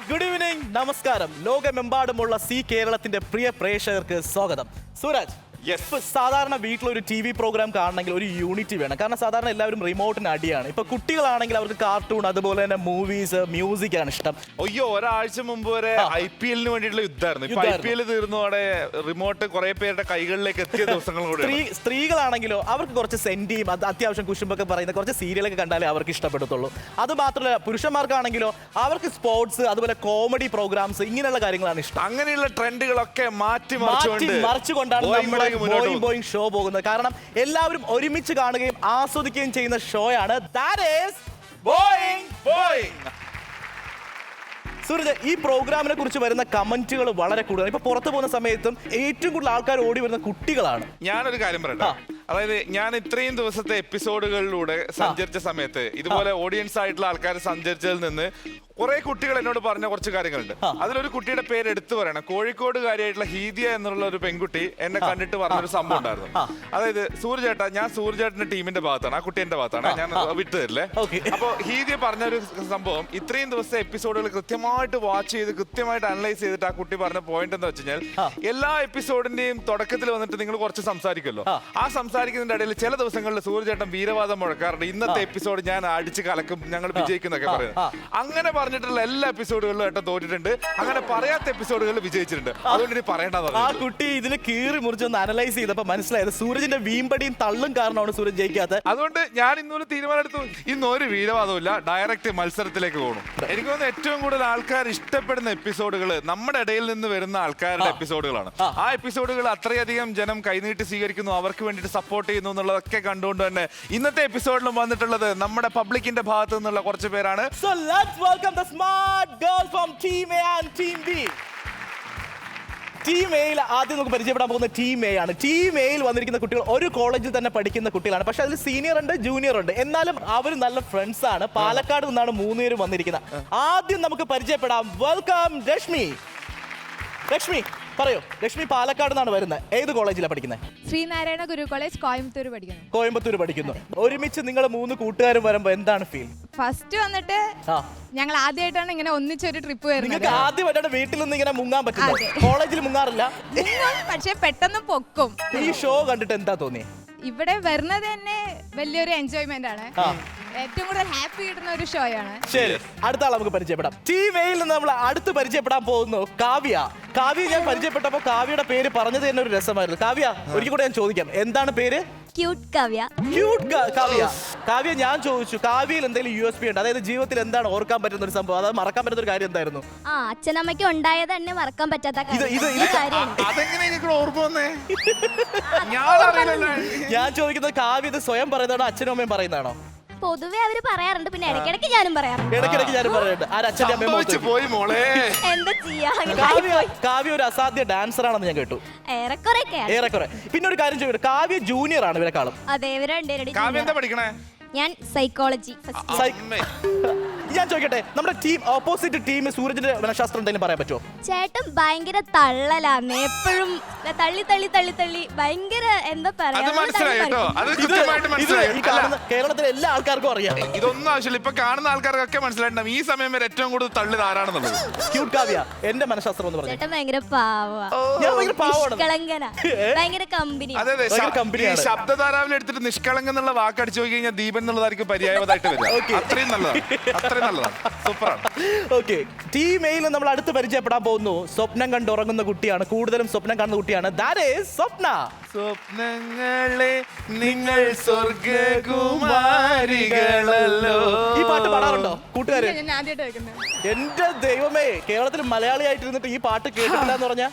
Good evening, നമസ്കാരം. ലോകമെമ്പാടുമുള്ള C കേരളത്തിന്റെ പ്രിയ പ്രേക്ഷകർക്ക് സ്വാഗതം. സൂരജ്, ഇപ്പൊ സാധാരണ വീട്ടിലൊരു ടി വി പ്രോഗ്രാം കാണണമെങ്കിൽ ഒരു യൂണിറ്റി വേണം. കാരണം സാധാരണ എല്ലാവരും റിമോട്ടിന് അടിയാണ്. ഇപ്പൊ കുട്ടികളാണെങ്കിൽ അവർക്ക് കാർട്ടൂൺ, അതുപോലെ തന്നെ മൂവീസ്, മ്യൂസിക് ആണ് ഇഷ്ടം. അയ്യോ, ഒരാഴ്ച മുമ്പ് വരെ IPL-ന് വേണ്ടിയിട്ടുള്ള യുദ്ധമായിരുന്നു. ഇപ്പൊ IPL തീർന്നോടെ റിമോട്ട് കുറെ പേരുടെ കൈകളിലേക്ക് എത്തിയ ദിവസങ്ങൾ കൂടെ. സ്ത്രീകളാണെങ്കിലോ അവർക്ക് കുറച്ച് സെന്റിയും അത്യാവശ്യം കുശുമ്പൊക്കെ പറയുന്ന കുറച്ച് സീരിയലൊക്കെ കണ്ടാലേ അവർക്ക് ഇഷ്ടപ്പെടത്തുള്ളൂ. അത് മാത്രമല്ല, പുരുഷന്മാർക്കാണെങ്കിലോ അവർക്ക് സ്പോർട്സ്, അതുപോലെ കോമഡി പ്രോഗ്രാംസ്, ഇങ്ങനെയുള്ള കാര്യങ്ങളാണ് ഇഷ്ടം. അങ്ങനെയുള്ള ട്രെൻഡുകളൊക്കെ മാറ്റി മറിച്ചുകൊണ്ടാണ് നമ്മുടെ ബോയിങ് ഷോ പോകുന്നത്. കാരണം എല്ലാവരും ഒരുമിച്ച് കാണുകയും ആസ്വദിക്കുകയും ചെയ്യുന്ന ഷോയാണ് സൂരജ്. ഈ പ്രോഗ്രാമിനെ കുറിച്ച് വരുന്ന കമന്റുകൾ വളരെ കൂടുതലാണ്. ഇപ്പൊ പുറത്തു പോകുന്ന സമയത്തും ഏറ്റവും കൂടുതൽ ആൾക്കാർ ഓടി വരുന്ന കുട്ടികളാണ്. ഞാനൊരു കാര്യം പറയട്ടെ, അതായത് ഞാൻ ഇത്രയും ദിവസത്തെ എപ്പിസോഡുകളിലൂടെ സഞ്ചരിച്ച സമയത്ത് ഇതുപോലെ ഓഡിയൻസ് ആയിട്ടുള്ള ആൾക്കാർ സഞ്ചരിച്ചതിൽ നിന്ന് കുറെ കുട്ടികൾ എന്നോട് പറഞ്ഞ കുറച്ച് കാര്യങ്ങളുണ്ട്. അതിലൊരു കുട്ടിയുടെ പേര് എടുത്തു പറയണം. കോഴിക്കോടുകാരിയായിട്ടുള്ള ഹീദിയ എന്നുള്ള ഒരു പെൺകുട്ടി എന്നെ കണ്ടിട്ട് പറഞ്ഞൊരു സംഭവം ഉണ്ടായിരുന്നു. അതായത് സൂര്യചേട്ടാ, ഞാൻ സൂര്യചേട്ടന്റെ ടീമിന്റെ ഭാഗത്താണ്, ആ കുട്ടി എന്റെ ഭാഗത്താണ്, ഞാൻ വിട്ടു തരില്ലേ. അപ്പൊ ഹീദിയ പറഞ്ഞൊരു സംഭവം, ഇത്രയും ദിവസത്തെ എപ്പിസോഡുകൾ കൃത്യമായിട്ട് വാച്ച് ചെയ്ത് കൃത്യമായിട്ട് അനലൈസ് ചെയ്തിട്ട് ആ കുട്ടി പറഞ്ഞ പോയിന്റ് എന്ന് വെച്ച് കഴിഞ്ഞാൽ, എല്ലാ എപ്പിസോഡിന്റെയും തുടക്കത്തിൽ വന്നിട്ട് നിങ്ങൾ കുറച്ച് സംസാരിക്കുമല്ലോ, ആ സംസാരിക്കുന്നതിന്റെ ഇടയിൽ ചില ദിവസങ്ങളിൽ സൂര്യചേട്ടൻ വീരവാദം മുഴക്കാറുണ്ട്. ഇന്നത്തെ എപ്പിസോഡ് ഞാൻ അടിച്ചു കലക്കും, ഞങ്ങൾ വിജയിക്കുന്നൊക്കെ പറയുന്നത്. അങ്ങനെ പറഞ്ഞിട്ടുള്ള എല്ലാ എപ്പിസോഡുകളിലും ഏട്ടൻ തോറ്റിട്ടുണ്ട്. അങ്ങനെ പറയാത്ത എപ്പിസോഡുകളിൽ വിജയിച്ചിട്ടുണ്ട്. അതുകൊണ്ട് ഇനി പറയേണ്ടത്. ആ കുട്ടി ഇതിന് കീറി മുറിച്ചൊന്ന് അനലൈസ് ചെയ്തപ്പോ മനസ്സിലായത് സൂരജിന്റെ വീമ്പടിയും തള്ളും കാരണമാണ് സൂരജ് ജയിക്കാത്തത്. അതുകൊണ്ട് ഞാൻ ഇന്നൊരു തീരുമാനമെടുത്തു, ഇന്ന് ഒരു വീരവാദമില്ല, ഡയറക്റ്റ് മത്സരത്തിലേക്ക് പോകണം. എനിക്ക് തോന്നുന്നു ഏറ്റവും കൂടുതൽ ആൾക്കാർ ഇഷ്ടപ്പെടുന്ന എപ്പിസോഡുകൾ നമ്മുടെ ഇടയിൽ നിന്ന് വരുന്ന ആൾക്കാരുടെ എപ്പിസോഡുകളാണ്. ആ എപ്പിസോഡുകൾ അത്രയധികം ജനം കൈനീട്ടി സ്വീകരിക്കുന്നു, അവർക്ക് വേണ്ടിയിട്ട് സപ്പോർട്ട് ചെയ്യുന്നു എന്നുള്ളതൊക്കെ കണ്ടുകൊണ്ട് തന്നെ ഇന്നത്തെ എപ്പിസോഡിലും വന്നിട്ടുള്ളത് നമ്മുടെ പബ്ലിക്കിന്റെ ഭാഗത്തു നിന്നുള്ള കുറച്ച് പേരാണ്. So let's welcome the smart girl from Team A and Team B. Team എയിൽ ആദ്യം നമുക്ക് പരിചയപ്പെടാൻ പോകുന്ന ടീം എ ആണ്. ടീം എയിൽ വന്നിരിക്കുന്ന കുട്ടികൾ ഒരു കോളേജിൽ തന്നെ പഠിക്കുന്ന കുട്ടികളാണ്. പക്ഷെ അതിൽ സീനിയർ ഉണ്ട്, ജൂനിയർ ഉണ്ട്. എന്നാലും അവർ നല്ല ഫ്രണ്ട്സ് ആണ്. പാലക്കാട് നിന്നാണ് 3 പേരും വന്നിരിക്കുന്നത്. ആദ്യം നമുക്ക് പരിചയപ്പെടാം. വെൽക്കം രശ്മി. രശ്മി പറയോ, രശ്മി പാലക്കാട് നിന്നാണ് വരുന്നത്. ഏത് കോളേജിലാണ് പഠിക്കുന്നത്? ശ്രീനാരായണ ഗുരു കോളേജ്, കോയമ്പത്തൂർ പഠിക്കുന്നു. ഒരുമിച്ച് നിങ്ങൾ 3 കൂട്ടുകാരും വരുമ്പോ എന്താണ് ഫീൽ? ഫസ്റ്റ് വന്നിട്ട് ഞങ്ങൾ ആദ്യമായിട്ടാണ് ഇങ്ങനെ ഒന്നിച്ചൊരു ട്രിപ്പ് വരുന്നത്. നിങ്ങൾക്ക് ആദ്യമായിട്ടാണ് വീട്ടിൽ നിന്ന് ഇങ്ങനെ മുങ്ങാൻ പറ്റുന്നത്. കോളേജിൽ മുങ്ങാറില്ല, പക്ഷെ പെട്ടെന്ന് പൊക്കും. ഈ ഷോ കണ്ടിട്ട് എന്താ തോന്നി? ഇവിടെ വരുന്നത് തന്നെ വലിയൊരു എൻജോയ്മെന്റ് ആണ്. ഏറ്റവും കൂടുതൽ ഹാപ്പി കിട്ടുന്ന ഒരു ഷോയാണ്. ശരി, അടുത്ത ആളെ നമുക്ക് പരിചയപ്പെടാം. ടീം എയിൽ നിന്ന് നമ്മൾ അടുത്ത് പരിചയപ്പെടാൻ പോകുന്നു കാവ്യ. കാവ്യ ഞാൻ പരിചയപ്പെട്ടപ്പോ കാവ്യയുടെ പേര് പറഞ്ഞത് തന്നെ ഒരു രസമായിരുന്നു. കാവ്യ, ഒരിക്കൽ കൂടെ ഞാൻ ചോദിക്കാം, എന്താണ് പേര്? ക്യൂട്ട് കാവ്യ. കാവ്യ. കാവ്യ, ഞാൻ ചോദിച്ചു കാവ്യയിൽ എന്തെങ്കിലും USP ഉണ്ട്? അതായത് ജീവിതത്തിൽ എന്താണ് ഓർക്കാൻ പറ്റുന്ന ഒരു സംഭവം, അതായത് മറക്കാൻ പറ്റുന്ന ഒരു കാര്യം എന്തായിരുന്നു? അച്ഛനമ്മയ്ക്ക് ഉണ്ടായത് തന്നെ മറക്കാൻ പറ്റാത്ത ഞാൻ ചോദിക്കുന്നത്, കാവ്യ ഇത് സ്വയം പറയുന്നതാണോ അച്ഛനും അമ്മയും പറയുന്നതാണോ? പൊതുവെ അവര് പറയാറുണ്ട്, പിന്നെ ഇടയ്ക്കിടയ്ക്ക് ഞാനും പറയാറുണ്ട്. ഇടയ്ക്കിടയ്ക്ക് ഞാനും പറയാറുണ്ട്. അച്ഛൻ്റെ അമ്മയും എന്താ ചെയ്യാ? കാവ്യ ഒരു അസാധ്യ ഡാൻസർ ആണെന്ന് ഞാൻ കേട്ടു. ഏറെക്കുറെ. പിന്നെ ഒരു കാര്യം ചോദിക്കട്ടെ, കാവ്യ ജൂനിയർ ആണ് ഇവരെക്കാളും. അതെ, എന്താ പഠിക്കണേ? ഞാൻ സൈക്കോളജി. ഞാൻ ചോദിക്കട്ടെ, നമ്മുടെ ടീം ഓപ്പോസിറ്റ് ടീം സൂരജിന്റെ മനഃശാസ്ത്രം എന്തെങ്കിലും പറയാൻ പറ്റുമോ? ചേട്ടൻ ഭയങ്കര തള്ളലാന്ന്, എപ്പോഴും തള്ളി തള്ളി തള്ളി തള്ളി ഭയങ്കര എന്താ പറയാ. കേരളത്തിലെ എല്ലാ ആൾക്കാർക്കും അറിയാം. ഇതൊന്നും ആവശ്യമില്ല, ഇപ്പൊ കാണുന്ന ആൾക്കാർക്കൊക്കെ മനസ്സിലായിട്ടുണ്ടാവും ഈ സമയം വരെ ഏറ്റവും കൂടുതൽ തള്ളിത് ആരാണെന്നുള്ളത്. ക്യൂട്ട് കാവ്യ, എന്റെ മനഃശാസ്ത്രം എന്ന് പറഞ്ഞു. ചേട്ടൻ ഭയങ്കര പാവാ, ഭയങ്കര കമ്പനി. അതെ, ശബ്ദധാരാവിൽ എടുത്തിട്ട് നിഷ്കളങ്കം എന്നുള്ള വാക്ക് അടിച്ചു പോയി കഴിഞ്ഞാൽ ദീപൻ എന്നുള്ളതായിരിക്കും പര്യായമായിട്ട് വരിക. അത്രയും നല്ലതാണ്, സൂപ്പറാണ്. ഓക്കെ, ടീം എയിൽ നമ്മൾ അടുത്ത് പരിചയപ്പെടാൻ പോകുന്നു. സ്വപ്നം കണ്ടുറങ്ങുന്ന കുട്ടിയാണ്, കൂടുതലും സ്വപ്നം കാണുന്ന കുട്ടിയാണ്. ദാറ്റ് ഈസ് സ്വപ്ന. സ്വപ്നങ്ങളെ നിങ്ങൾ സ്വർഗ്ഗകുമാരികളല്ലോ. ഈ പാട്ട് പാടാറുണ്ടോ കൂട്ടുകാര്? ഞാൻ ആദ്യമായിട്ട് കേൾക്കുന്നത്. എന്റെ ദൈവമേ, കേരളത്തിൽ മലയാളിയായിട്ടിരുന്നിട്ട് ഈ പാട്ട് കേട്ടിട്ടില്ല എന്ന് പറഞ്ഞാ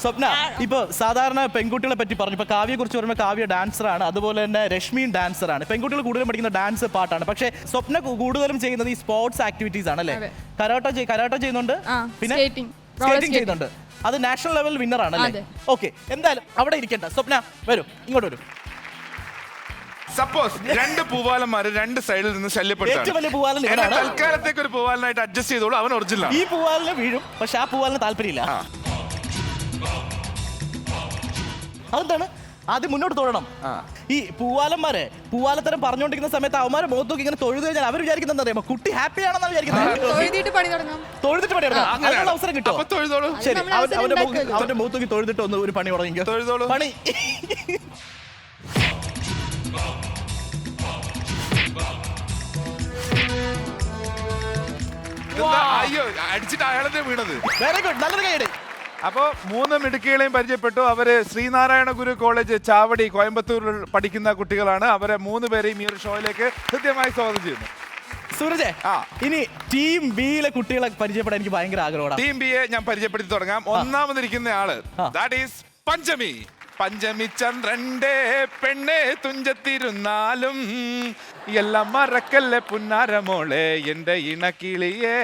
സ്വപ്ന, ഇപ്പൊ സാധാരണ പെൺകുട്ടികളെ പറ്റി പറഞ്ഞു. ഇപ്പൊ കാവ്യയെ കുറിച്ച് പറയുമ്പോൾ കാവ്യ ഡാൻസർ ആണ്, അതുപോലെ തന്നെ രശ്മിയും ഡാൻസർ ആണ്. പെൺകുട്ടികൾ കൂടുതലും പഠിക്കുന്ന ഡാൻസ് പാട്ടാണ്. പക്ഷെ സ്വപ്ന കൂടുതലും ചെയ്യുന്നത് ഈ സ്പോർട്സ് ആക്ടിവിറ്റീസ് ആണ്, അല്ലേ? കരാട്ട ചെയ്യുന്നുണ്ട്, പിന്നെ സ്കേറ്റിംഗ് ചെയ്യുന്നുണ്ട്. അത് നാഷണൽ ലെവൽ വിന്നർ ആണ്, അല്ലേ? ഓക്കെ, എന്തായാലും അവിടെ ഇരിക്കണ്ട. സ്വപ്ന വരൂ, ഇങ്ങോട്ട് വരൂ. സപ്പോസ് 2 പൂവാലന്മാര് 2 സൈഡിൽ നിന്ന് ശല്യപ്പെടുത്താൻ തൽക്കാലത്തേക്ക് ഒരു പൂവാലനായിട്ട് അഡ്ജസ്റ്റ് ചെയ്തോളൂ. അവൻ ഒറിജിനൽ. ഈ പൂവാലിന് വീഴും, പക്ഷെ ആ പൂവാലിന് താല്പര്യമില്ല. അതെന്താണ്? ആദ്യം മുന്നോട്ട് തൊഴണം. ഈ പൂവാലത്തരം പറഞ്ഞുകൊണ്ടിരിക്കുന്ന സമയത്ത് അവന്മാരെ മുഖത്ത് നോക്കി ഇങ്ങനെ തൊഴുത് കഴിഞ്ഞാൽ അവർ വിചാരിക്കുന്നത് അറിയാമോ, കുട്ടി ഹാപ്പി ആണെന്നാണ് വിചാരിക്കുന്നത്. തൊഴുതിട്ട് പണി തുടങ്ങാം. തൊഴുതിട്ട് പണി തുടങ്ങാം. അതിനുള്ള അവസരം കിട്ടും. ശരി, നമ്മൾ അവന്റെ മുഖത്ത് നോക്കി തൊഴുതിട്ട് ഒന്ന് ഒരു പണി തുടങ്ങിക്കോ. പണി. അയ്യോ, അടിച്ചിട്ട് അയാളെ വീണത്. വെരി ഗുഡ്, നല്ലൊരു കൈയ്യടി. അപ്പോ 3 മിടുക്കികളെയും പരിചയപ്പെട്ടു. അവര് ശ്രീനാരായണ ഗുരു കോളേജ് ചാവടി കോയമ്പത്തൂരിൽ പഠിക്കുന്ന കുട്ടികളാണ്. അവരെ 3 പേരെയും ഈ ഒരു ഷോയിലേക്ക് കൃത്യമായി സ്വാഗതം ചെയ്യുന്നു. സൂരജ്, ഇനി ടീം ബിയിലെ കുട്ടികളെ പരിചയപ്പെടാൻ എനിക്ക് ഭയങ്കര ആഗ്രഹമാണ്. ടീം ബിയെ ഞാൻ പരിചയപ്പെടുത്തി തുടങ്ങാം. ഒന്നാമതിരിക്കുന്ന ആള് ദാറ്റ് ഈസ് പഞ്ചമി. പഞ്ചമി ചന്ദ്രന്റെ പെണ്ണെ തുഞ്ചത്തിരുന്നാലും എല്ലാം മറക്കല്ലേ പുന്നാരമോളെ എന്റെ ഇണക്കിളിയേ.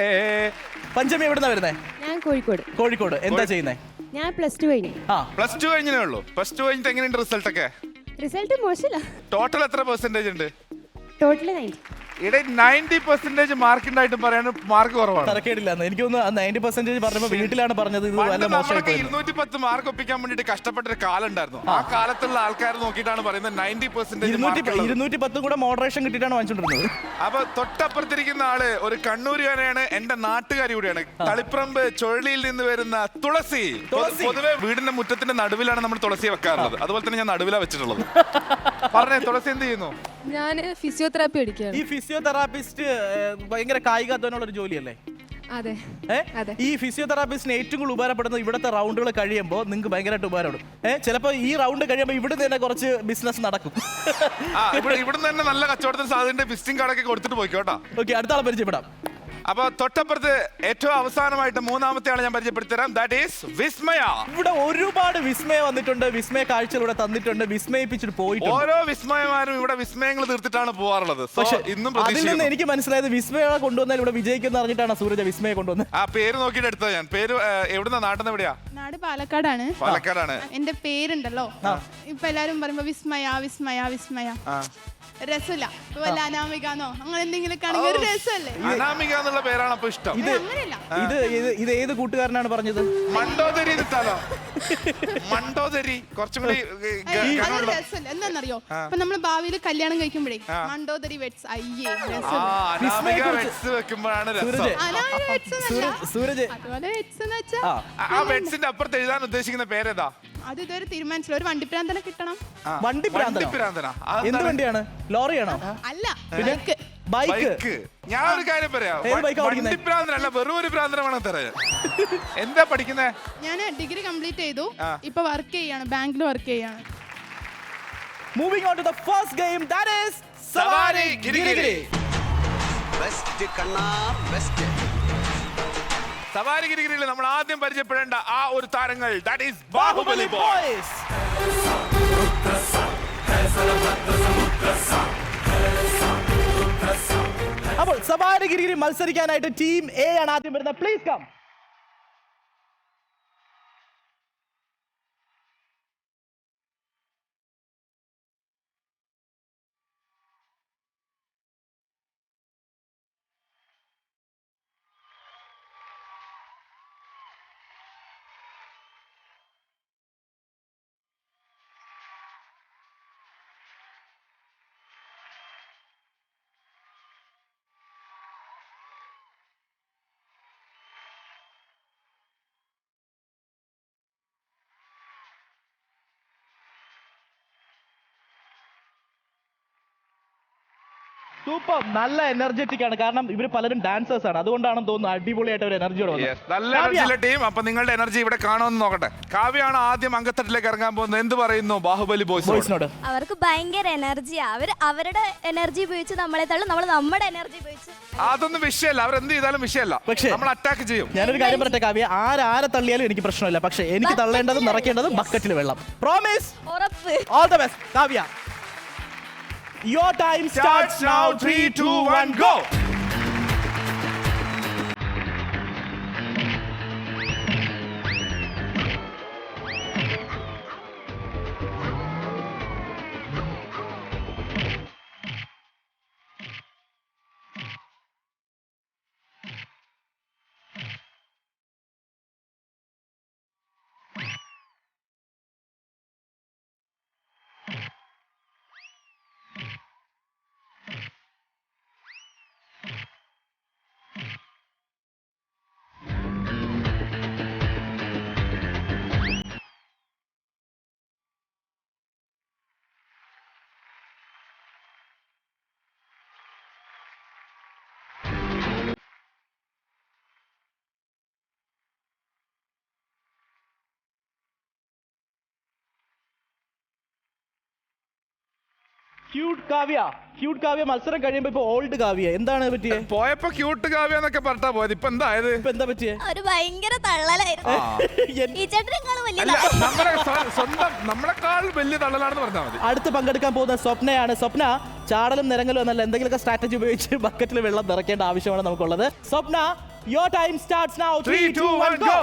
പഞ്ചമി എവിടുന്നാ വരുന്നേ? ഞാൻ കോഴിക്കോട്. എന്താ ചെയ്യുന്നേ? ഞാൻ +2 കഴിഞ്ഞു. +2 കഴിഞ്ഞേ ഉള്ളൂ. +2 കഴിഞ്ഞിട്ട് എങ്ങനെയുണ്ട് റിസൾട്ട് ഒക്കെ? റിസൾട്ട് മോശമില്ല. ടോട്ടൽ എത്ര പെർസെന്റേജ് ഉണ്ട്? ടോട്ടൽ 90. ഇവിടെ 90% മാർക്ക് ഉണ്ടായിട്ടും പറയാൻ മാർക്ക് കുറവാണ്. തരക്കേടില്ല. എനിക്ക് തോന്നുന്നു 90% പറഞ്ഞപ്പോ വീട്ടിലാണ് പറഞ്ഞത്. ഇത് വല്ല മോശമായി 210 മാർക്ക് ഒപ്പിക്കാൻ വേണ്ടിട്ട് കഷ്ടപ്പെട്ട ഒരു കാലം ഉണ്ടായിരുന്നു. ആ കാലത്തുള്ള ആൾക്കാർ നോക്കിയിട്ടാണ് പറയുന്നത് 90% 210 കൂടെ മോഡറേഷൻ കിട്ടിയിട്ടാണ് വാങ്ങിച്ചോണ്ടിരുന്നത്. അപ്പൊ തൊട്ടപ്പുറത്തിരിക്കുന്ന ആള് ഒരു കണ്ണൂരുകാരെയാണ്, എന്റെ നാട്ടുകാരി കൂടിയാണ്. തളിപ്പറമ്പ് ചുഴലിയിൽ നിന്ന് വരുന്ന തുളസി. പൊതുവെ വീടിന്റെ മുറ്റത്തിന്റെ നടുവിലാണ് നമ്മൾ തുളസിയെ വെക്കാറുള്ളത്. അതുപോലെ തന്നെ ഞാൻ നടുവിലാണ് വെച്ചിട്ടുള്ളത്. പറഞ്ഞേ, തുളസി എന്ത് ചെയ്യുന്നു? ഞാൻ ഫിസിയോതെറാപ്പി പഠിക്കുകയാണ്. ഈ ഫിസിയോതെറാപ്പിസ്റ്റ് ഭയങ്കര കായികാധ്വാനമുള്ള ഒരു ജോലിയല്ലേ? അതെ. ഈ ഫിസിയോതെറാപ്പിസ്റ്റിന് ഏറ്റവും കൂടുതൽ ഉപകാരപ്പെടുന്നത് ഇവിടുത്തെ റൗണ്ടുകൾ കഴിയുമ്പോൾ നിങ്ങൾക്ക് ഭയങ്കരമായിട്ട് ഉപകാരപ്പെടും. ചിലപ്പോൾ ഈ റൗണ്ട് കഴിയുമ്പോൾ ഇവിടെ തന്നെ കുറച്ച് ബിസിനസ് നടക്കും. ഇവിടുന്ന് തന്നെ നല്ല കച്ചവടത്തിന് സാധ്യത. വിസിറ്റിംഗ് കാർഡൊക്കെ കൊടുത്തിട്ട് പോയിക്കോട്ടാ. ഓക്കെ, അടുത്ത ആളെ പരിചയപ്പെടാം. അപ്പൊ തൊട്ടപ്പുറത്ത് ഏറ്റവും അവസാനമായിട്ട് 3ാമത്തെ ആളെ ഞാൻ പരിചയപ്പെടുത്തി തരാം. ദാറ്റ് ഈസ് വിസ്മയ. ഇവിടെ ഒരുപാട് വിസ്മയ വന്നിട്ടുണ്ട്, വിസ്മയ കാഴ്ചയിലൂടെ തന്നിട്ടുണ്ട്, വിസ്മയിപ്പിച്ചിട്ട് പോയിട്ടുണ്ട്. ഓരോ വിസ്മയമാരും ഇവിടെ വിസ്മയങ്ങൾ തീർത്തിട്ടാണ് പോകാറുള്ളത്. പക്ഷേ ഇന്നും അതിൽ നിന്ന് എനിക്ക് മനസ്സിലായത് വിസ്മയ കൊണ്ടുവന്നാൽ ഇവിടെ വിജയിക്കുന്ന അറിഞ്ഞിട്ടാണ് സൂരജ വിസ്മയ കൊണ്ടുവന്നത്. ആ പേര് നോക്കിയിട്ട് എടുത്തത് ഞാൻ. പേര് എവിടുന്ന? നാട്ടിൽ നിന്ന് എവിടെയാ? നാട് പാലക്കാടാണ്. പാലക്കാടാണ്. എന്റെ പേരുണ്ടല്ലോ, ഇപ്പൊ എല്ലാരും പറയുമ്പോ വിസ്മയ വിസ്മയ വിസ്മയ. രസമില്ല. വല്ല അനാമികാന്നോ അങ്ങനെ എന്തെങ്കിലും ആണെങ്കിൽ ഒരു രസമല്ലേ? അനാമിക എന്നുള്ള പേരാണ് അപ്പൊ ഇഷ്ടം. ഇത് ഏത് കൂട്ടുകാരനാണ് പറഞ്ഞത്? മണ്ടോദരി. മണ്ടോദരി കുറച്ചും കൂടി രസമല്ല. എന്താണെന്നറിയോ, ഇപ്പൊ നമ്മള് ഭാവിയിൽ കല്യാണം കഴിക്കുമ്പോഴേ മണ്ടോദരി വെറ്റ്സ്, അയ്യേ വെക്കുമ്പോഴാണ് സൂരജ് അതുപോലെ വെറ്റ്സ് എന്ന് വെച്ചാ ആ വെറ്റ്സിന്റെ അപ്പുറത്ത് എഴുതാൻ ഉദ്ദേശിക്കുന്ന പേരേതാ? അത് ഇതുവരെ തീരുമാനിച്ചില്ല. ഒരു വണ്ടിപ്രാന്തനെ കിട്ടണം. വണ്ടിപ്രാന്തനാ? എന്ത് വണ്ടിയാണ്? ലോറിയാണോ? അല്ല, ബൈക്ക്. ഞാൻ ഒരു കാര്യം പറയാം, വണ്ടിപ്രാന്തനല്ല, വെറും ഒരു പ്രാന്തനമാണ് തരാൻ. എന്താ പഠിക്കുന്നേ? ഞാൻ ഡിഗ്രി കംപ്ലീറ്റ് ചെയ്തു. ഇപ്പൊ വർക്ക് ചെയ്യാണ്, ബാങ്കിൽ വർക്ക് ചെയ്യാണ്. Moving on to the first game, that is Savari Girigiri. Best kanna best. സവാരി ഗിരിഗിരിയിൽ നമ്മൾ ആദ്യം പരിചയപ്പെടേണ്ട ആ ഒരു താരങ്ങൾ, ദാറ്റ് ഈസ് ബാഹുബലി ബോയ്സ്. അപ്പോൾ സവാരി ഗിരിഗിരി മത്സരിക്കാനായിട്ട് ടീം എ ആണ് ആദ്യം വരുന്നത്. Please come. സൂപ്പർ, നല്ല എനർജറ്റിക് ആണ്. കാരണം ഇവര് പലരും ഡാൻസേഴ്സ് ആണ്, അതുകൊണ്ടാണെന്ന് തോന്നുന്നു അടിപൊളിയായിട്ട് ഒരു എനർജിയോടെ നല്ല എനർജിയുള്ള ടീം. അപ്പൊ നിങ്ങളുടെ എനർജി ഇവിടെ കാണുമെന്ന് നോക്കട്ടെ. കാവ്യാണ് ആദ്യം അങ്കത്തട്ടിലേക്ക് ഇറങ്ങാൻ പോകുന്നത്. എന്ത് പറയുന്നു ബാഹുബലി ബോയ്സിനോട്? അവർക്ക് ഭയങ്കര എനർജിയാ. അവരുടെ എനർജി ഉപയോഗിച്ച് നമ്മളെ തള്ളും, നമ്മൾ നമ്മുടെ എനർജി ഉപയോഗിച്ച്. അതൊന്നും വിഷയമല്ല, അവരെന്ത് ചെയ്താലും വിഷയമല്ല. പക്ഷേ നമ്മൾ അറ്റാക്ക് ചെയ്യും. ഞാനൊരു കാര്യം പറയട്ടെ കാവ്യ, ആരെ തള്ളിയാലും എനിക്ക് പ്രശ്നമില്ല. പക്ഷെ എനിക്ക് തള്ളേണ്ടതും നിറയ്ക്കേണ്ടതും ബക്കറ്റിൽ വെള്ളം. പ്രോമിസ്? ഉറപ്പ്. All the best Kavya. Your time starts now. 3, 2, 1, go. Cute Kavya മത്സരം കഴിയുമ്പോ ഇപ്പൊ ഓൾഡ് കാവ്യ എന്താണ് പറ്റിയേ? പോയപ്പോ ക്യൂട്ട് കാവ്യ എന്നൊക്കെ പറഞ്ഞാ പോയത്, ഇപ്പൊ എന്തായത്? ഇപ്പൊ എന്താ പറ്റിയേ? ഒരു ഭയങ്കര തള്ളലായിരുന്നു. ഈ ചേട്ടനെക്കാളും വലിയ അല്ല, നമ്മളെക്കാൾ വലിയ തള്ളലാണെന്ന് പറഞ്ഞാൽ മതി. അടുത്ത് പങ്കെടുക്കാൻ പോകുന്ന സ്വപ്നയാണ്. സ്വപ്ന ചാടലും നിരങ്ങലും എന്നല്ല, എന്തെങ്കിലുമൊക്കെ സ്ട്രാറ്റജി ഉപയോഗിച്ച് ബക്കറ്റിൽ വെള്ളം നിറയ്ക്കേണ്ട ആവശ്യമാണ് നമുക്കുള്ളത്. സ്വപ്ന, your time starts now. 3, 2, 1, go.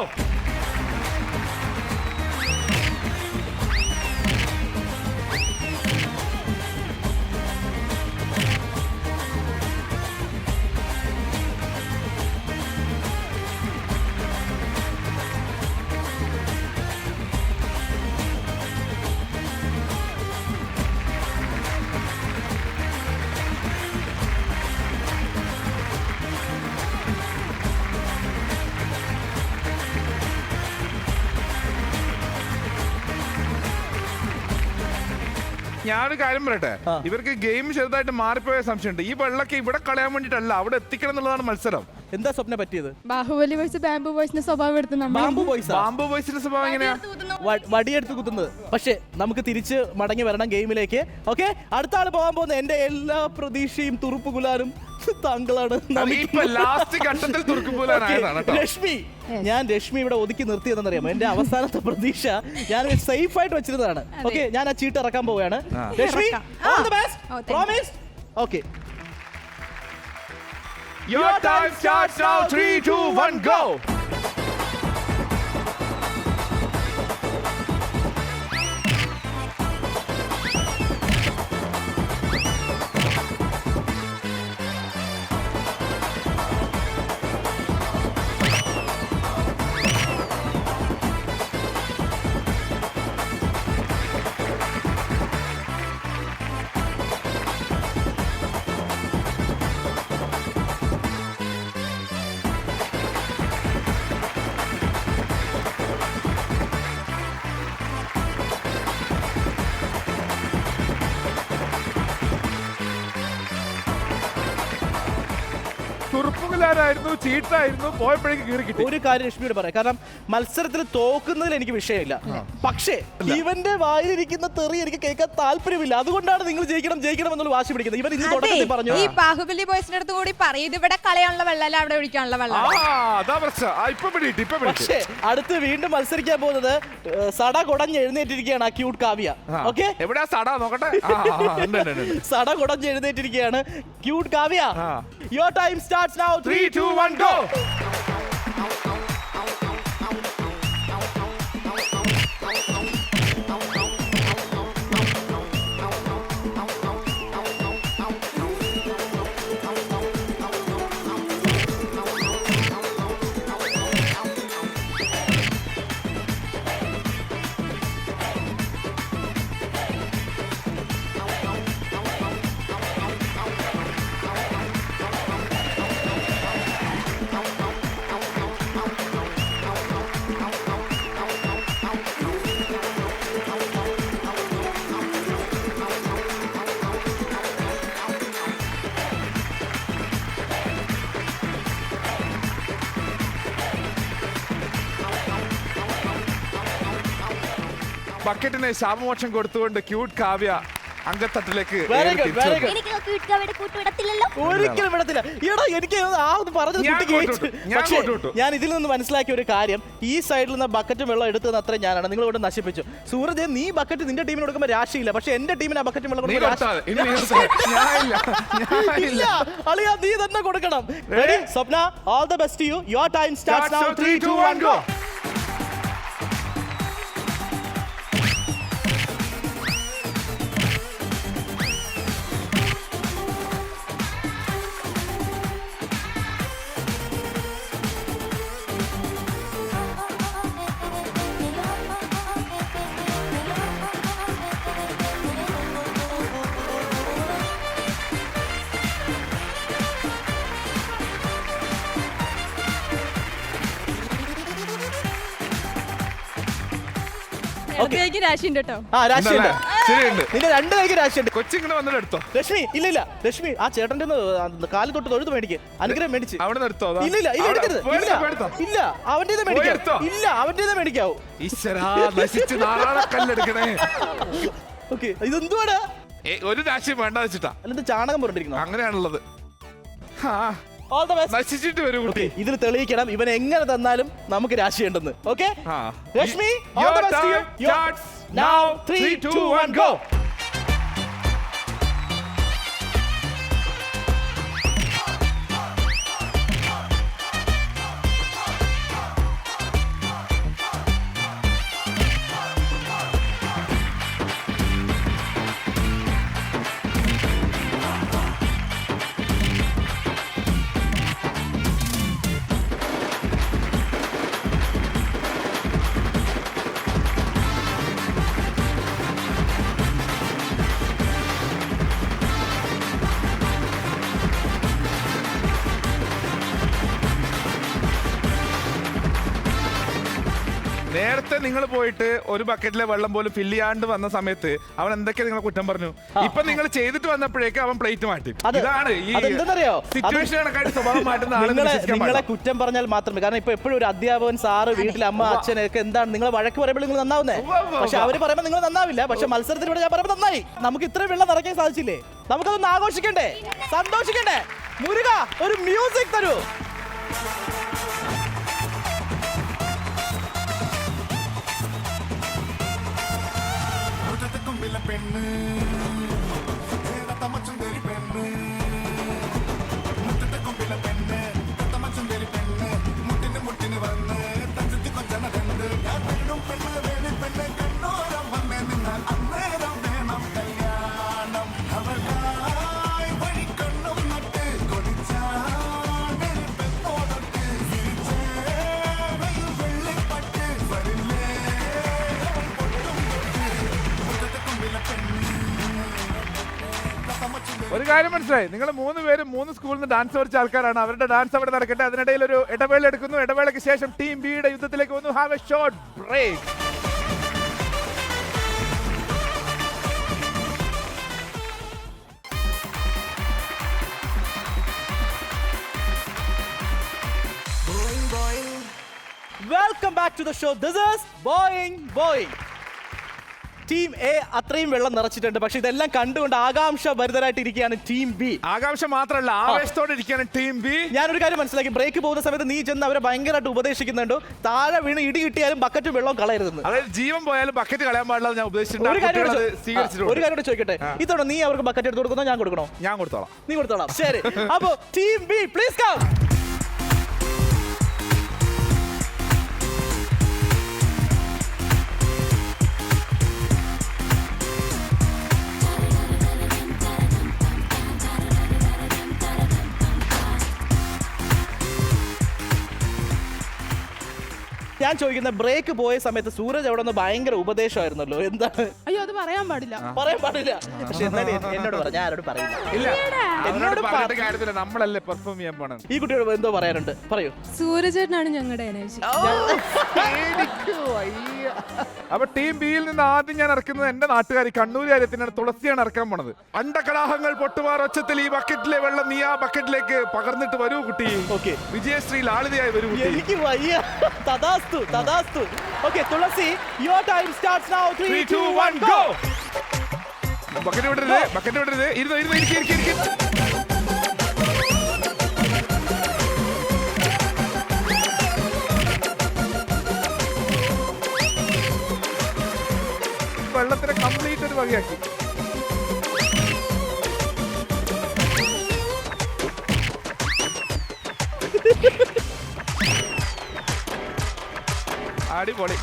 ഞാനൊരു കാര്യം പറയട്ടെ, ഇവർക്ക് ഗെയിം ചെറുതായിട്ട് മാറിപ്പോയ സംശയമുണ്ട്. ഈ വെള്ളമൊക്കെ ഇവിടെ കളയാൻ വേണ്ടിട്ടല്ല, അവിടെ എത്തിക്കണം എന്നുള്ളതാണ് മത്സരം. എന്താ സ്വപ്ന പറ്റിയത്? ബാഹുബലി വോയിസ് ബാംബു വോയിസിന്റെ സ്വഭാവം എടുത്ത് നമ്മൾ ബാംബു ബോയ്സ് ബാംബു ബോയ്സിന്റെ സ്വഭാവം എങ്ങനെയാ? വടിയെടുത്ത് കുത്തുന്നത്. പക്ഷേ നമുക്ക് തിരിച്ച് മടങ്ങി വരണം ഗെയിമിലേക്ക്. ഓക്കെ, അടുത്ത ആള് പോകാൻ പോകുന്ന എന്റെ എല്ലാ പ്രതീക്ഷയും തുറുപ്പുകുലാനും താങ്കളാണ്. ഇപ്പൊ ലാസ്റ്റ് ഘട്ടത്തിൽ തുറക്കുമ്പോഴാണ് രശ്മി, ഞാൻ രശ്മി ഇവിടെ ഒതുക്കി നിർത്തിയതെന്നറിയാമോ? എന്റെ അവസാനത്തെ പ്രതീക്ഷ ഞാൻ സേഫ് ആയിട്ട് വെച്ചിരുന്നതാണ്. ഓക്കെ, ഞാൻ ആ ചീട്ട് ഇറക്കാൻ പോവുകയാണ്. Rashmi, all the best. Promise? Okay. Your time starts now. 3, 2, 1, go. തുറുപ്പുകലായിരുന്നു, ചീട്ടായിരുന്നു, പോയപ്പോഴേക്ക് കീറി കിട്ടി. ഒരു കാര്യം രശ്മിയോട് പറയാം, കാരണം മത്സരത്തിൽ തോക്കുന്നതിൽ എനിക്ക് വിഷയമില്ല. പക്ഷേ ഇവന്റെ വായിലിരിക്കുന്ന തെറി എനിക്ക് കേൾക്കാൻ താല്പര്യമില്ല. അതുകൊണ്ടാണ് നിങ്ങൾ ജയിക്കണം എന്നുള്ള വാശി പിടിക്കുന്നത്. ഇവൻ ഇന്ന് തുടക്കത്തിൽ പറഞ്ഞു ഈ ബാഹുബലി ബോയ്സിന്റെ അടുത്ത് കൂടി പറയും, ഇത് ഇവിടെ കളയാനുള്ള വെള്ളമല്ല, അവിടെ ഒഴിക്കാനുള്ള വെള്ളം. അതാ പ്രശ്നം. പക്ഷേ അടുത്ത് വീണ്ടും മത്സരിക്കാൻ പോകുന്നത് സട കുടഞ്ഞ് എഴുന്നേറ്റിരിക്കുകയാണ് ആ ക്യൂട്ട് കാവ്യ. ഓക്കെ, എവിടെയാ സടാ നോക്കട്ടെ. സട കുടഞ്ഞ് എഴുന്നേറ്റിരിക്കുകയാണ് cute Kavya. Your time starts now. 3, 2, 1, go. ബക്കറ്റിന് ശാപമോക്ഷം കൊടുത്തുകൊണ്ട് ക്യൂട്ട് കാവ്യ അങ്കത്തട്ടിലേക്ക് Very good, very good. എനിക്ക് ക്യൂട്ട് കാവ്യയുടെ കൂട്ടുവിടത്തില്ലല്ലോ. ഒരിക്കലും വിടത്തില്ല. ഈടാ, എനിക്ക് പറഞ്ഞത് ഞാൻ കുട്ടി കൂട്ടുവിട്ടു. കേട്ടു. ഞാൻ പക്ഷേ കൂട്ടുവിട്ടു. ഞാൻ ഇതിൽ നിന്ന് മനസ്സിലാക്കിയ ഒരു കാര്യം, ഈ സൈഡിൽ നിന്ന് ബക്കറ്റും വെള്ളം എടുത്തത് അത്ര ഞാനാണ്. നിങ്ങൾ ഇവിടെ നശിപ്പിച്ചു. സൂരജ്, നീ ബക്കറ്റ് നിന്റെ ടീമിന് കൊടുക്കുമ്പോൾ രാശിയില്ല, പക്ഷെ എന്റെ ടീമിന് ആ ബക്കറ്റും വെള്ളം നീ കൊടുക്കുമ്പോൾ കൊടുത്താൽ ഇനി നീ കൊടുത്താൽ. ഞാനില്ല. ഇല്ല, അളിയാ, നീ തന്നെ കൊടുക്കണം. Ready? Swapna, all the best to you. Your time starts now. 3, 2, 1, go. ഇടത്തേക്ക് രാശിയുണ്ട് കേട്ടോ. ആ, രാശിയുണ്ട്. ശരിയുണ്ട്. നിന്റെ രണ്ട് കൈക്ക് രാശിയുണ്ട്. കൊച്ചിങ്ങനെ വന്നിട്ട് എടുത്തോ. രശ്മി, ഇല്ല രശ്മി, ആ ചേട്ടന്റെ കാല് തൊട്ട് തൊഴുത് മേടിക്ക്, അനുഗ്രഹം മേടിച്ച്. അവിടെ നിർത്തോ. ഇല്ല അവന്റെ മേടിക്കാം. ഇല്ല, അവന്റെ മേടിക്കാവൂ. ഈശ്വരാ, നശിച്ച് നാരായണക്കല്ലെടുക്കണേ. ഓക്കെ, ഇതെന്തുവാടാ? ഒരു രാശിയും വേണ്ട വെച്ചിട്ടാ. അല്ല ചാണകം പുരണ്ടിരിക്കുന്നു. അങ്ങനെയാണുള്ളത്. All the best. നശിച്ചിട്ട് വരും കുട്ടി. ഇതിൽ തെളിയിക്കണം ഇവൻ എങ്ങനെ തന്നാലും നമുക്ക് രാശിയുണ്ടെന്ന്. Okay Rashmi, all Your the best to you. time starts now. 3, 2, 1, go. നേരത്തെ നിങ്ങൾ പോയിട്ട് ഒരു ബക്കറ്റിലെ വെള്ളം പോലും ഫില്ല് ചെയ്യാണ്ട് വന്ന സമയത്ത് അവൻ എന്തൊക്കെ നിങ്ങളെ കുറ്റം പറഞ്ഞു. ഇപ്പൊ നിങ്ങൾ ചെയ്തിട്ട് വന്നപ്പോഴേക്ക് അവൻ പ്ലേറ്റ് മാറ്റി. ഇതാണ് ഈ സിറ്റുവേഷൻ കണക്കായിട്ട് സ്വഭാവം മാറ്റുന്ന നിങ്ങളെ കുറ്റം പറഞ്ഞാൽ മാത്രമേ. കാരണം ഇപ്പൊ എപ്പോഴും ഒരു അധ്യാപകൻ, സാറ്, വീട്ടിലെ അമ്മ, അച്ഛനൊക്കെ എന്താണ് നിങ്ങളെ വഴക്ക് പറയുമ്പോൾ നിങ്ങൾ നന്നാവുന്നേ. പക്ഷെ അവര് പറയുമ്പോൾ നിങ്ങൾ നന്നാവില്ല. പക്ഷെ മത്സരത്തിലൂടെ ഞാൻ പറയുമ്പോൾ നന്നായി. നമുക്ക് ഇത്രയും വെള്ളം നിറയ്ക്കാൻ സാധിച്ചില്ലേ? നമുക്കതൊന്ന് ആഘോഷിക്കണ്ടേ, സന്തോഷിക്കണ്ടേ? മുരുക ഒരു മ്യൂസിക് തരൂ. പെണ്ണ് തമച്ചുന്തേരി പെണ്ണ് മുറ്റത്തെ കൊമ്പിലെ പെണ്ണ് തമച്ചുന്തേരി പെണ്ണ് മുട്ടിന് വന്ന് തഞ്ചത്തി കൊഞ്ചന കണ്ട് ഞാൻ പെണ്ണും പെണ്ണ് വേണി പെണ്ണ് കണ്ണോരം വന്നേ നിന്നാൽ അന്നേരം വേണം കല്യാണം അവൾക്കായി വഴി കണ്ണും നട്ട് കൊതിച്ചാണ് പെണ്ണോടൊട്ട് വെള്ളിപ്പട്ട് വരില്ലേ ഒരു കാര്യം മനസ്സിലായി. നിങ്ങൾ 3 പേരും 3 സ്കൂളിൽ നിന്ന് ഡാൻസ് പഠിച്ച ആൾക്കാരാണ്. അവരുടെ ഡാൻസ് അവിടെ നടക്കട്ടെ. അതിനിടയിൽ ഒരു ഇടവേള എടുക്കുന്നു. ഇടവേളയ്ക്ക് ശേഷം ടീം ബിയുടെ യുദ്ധത്തിലേക്ക് വന്നു. Have a short break. Welcome back to the show. This is Boeing. Team A അത്രയും വെള്ളം നിറച്ചിട്ടുണ്ട്. പക്ഷെ ഇതെല്ലാം കണ്ടുകൊണ്ട് ആകാംക്ഷ ഭരിതരായിട്ട് ഇരിക്കുകയാണ് ടീം ബി. ആകാംക്ഷ മാത്രമല്ല, ആവേശത്തോടെ ഇരിക്കുകയാണ് ടീം ബി. ഞാനൊരു കാര്യം മനസ്സിലാക്കി. ബ്രേക്ക് പോകുന്ന സമയത്ത് നീ ചെന്ന് അവരെ ഭയങ്കരമായിട്ട് ഉപദേശിക്കുന്നുണ്ട്. താഴെ വീണ് ഇടി കിട്ടിയാലും ബക്കറ്റ് വെള്ളം കളയരുതെന്ന്. അതായത് ജീവൻ പോയാലും ബക്കറ്റ് കളയാൻ പാടില്ല ഞാൻ ഒരു കാര്യം കൂടെ ചോദിക്കട്ടെ. ഇതോടെ നീ അവർക്ക് ബക്കറ്റ് എടുത്ത് കൊടുക്കുന്നോ ഞാൻ കൊടുക്കണോ? ഞാൻ കൊടുത്തോളാം. നീ കൊടുത്തോളാം. ശരി. അപ്പോ ടീം ബി പ്ലീസ് കം. ഞാൻ ചോദിക്കുന്ന ബ്രേക്ക് പോയ സമയത്ത് സൂരജ് അവിടെ നിന്ന് ഭയങ്കര ഉപദേശമായിരുന്നല്ലോ. എന്താണ്? അയ്യോ അത് പറയാൻ പാടില്ല. പറയാൻ പാടില്ല. പക്ഷെ എന്നാലും എന്നോട് പറ, ഞാൻ ആരോട് പറയില്ല. ഇല്ല, എന്നോട് പറഞ്ഞിട്ട് കാര്യത്തില്ല. നമ്മളല്ലേ പെർഫോം ചെയ്യാൻ പോണം. ഈ കുട്ടിയോട് എന്തോ പറയാനുണ്ട്, പറയൂ. സൂരജേട്ടനാണ് ഞങ്ങളുടെ എനർജി. അപ്പൊ ടീം ബിയിൽ നിന്ന് ആദ്യം ഞാൻ ഇറക്കുന്നത് എന്റെ നാട്ടുകാരി കണ്ണൂരുകാര്യത്തിനാണ്. തുളസിയാണ് ഇറക്കാൻ പോണത്. അണ്ടകടാഹങ്ങൾ പൊട്ടുമാർ ഒച്ചത്തിൽ ഈ ബക്കറ്റിലെ വെള്ളം നീ ആ ബക്കറ്റിലേക്ക് പകർന്നിട്ട് വരൂ കുട്ടി. ഓക്കെ, വിജയശ്രീ ലാളിതയായി വരൂ കുട്ടി. എനിക്ക് വയ്യ. തഥാസ്തു. Okay Tulasi, your time starts now. 3, 2, 1 go. Bucket വിടരുത്. ഇരിക്ക്. വെള്ളത്തിന് കംപ്ലീറ്റ് ഒരു വകയാക്കി. അടിപൊളി.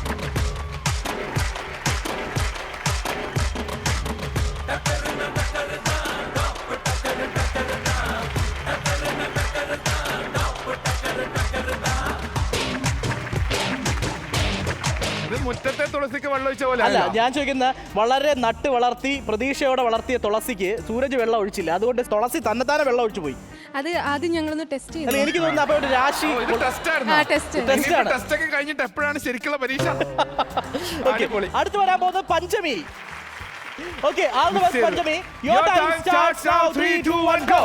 മുറ്റത്തെ തുളസിക്ക് വെള്ളം ഒഴിച്ച പോലെ അല്ല, ഞാൻ ചോദിക്കുന്ന വളരെ നട്ട് വളർത്തി പ്രതീക്ഷയോടെ വളർത്തിയ തുളസിക്ക് സൂരജ് വെള്ളം ഒഴിച്ചില്ല. അതുകൊണ്ട് തുളസി തന്നെത്താനെ വെള്ളം ഒഴിച്ചു പോയി. അത് ആദ്യം ഞങ്ങളൊന്ന് ടെസ്റ്റ് ചെയ്തു. അല്ല, എനിക്ക് തോന്നുന്നു അപ്പൊ ഒരു രാശി ടെസ്റ്റ് ഒക്കെ കഴിഞ്ഞിട്ട് എപ്പോഴാണ് ശരിക്കുള്ള പരീക്ഷ. അടുത്ത് വരാൻ പോകുന്നത് Panchami. Okay, all the best Panchami. Your time starts now. 3, 2, 1 go.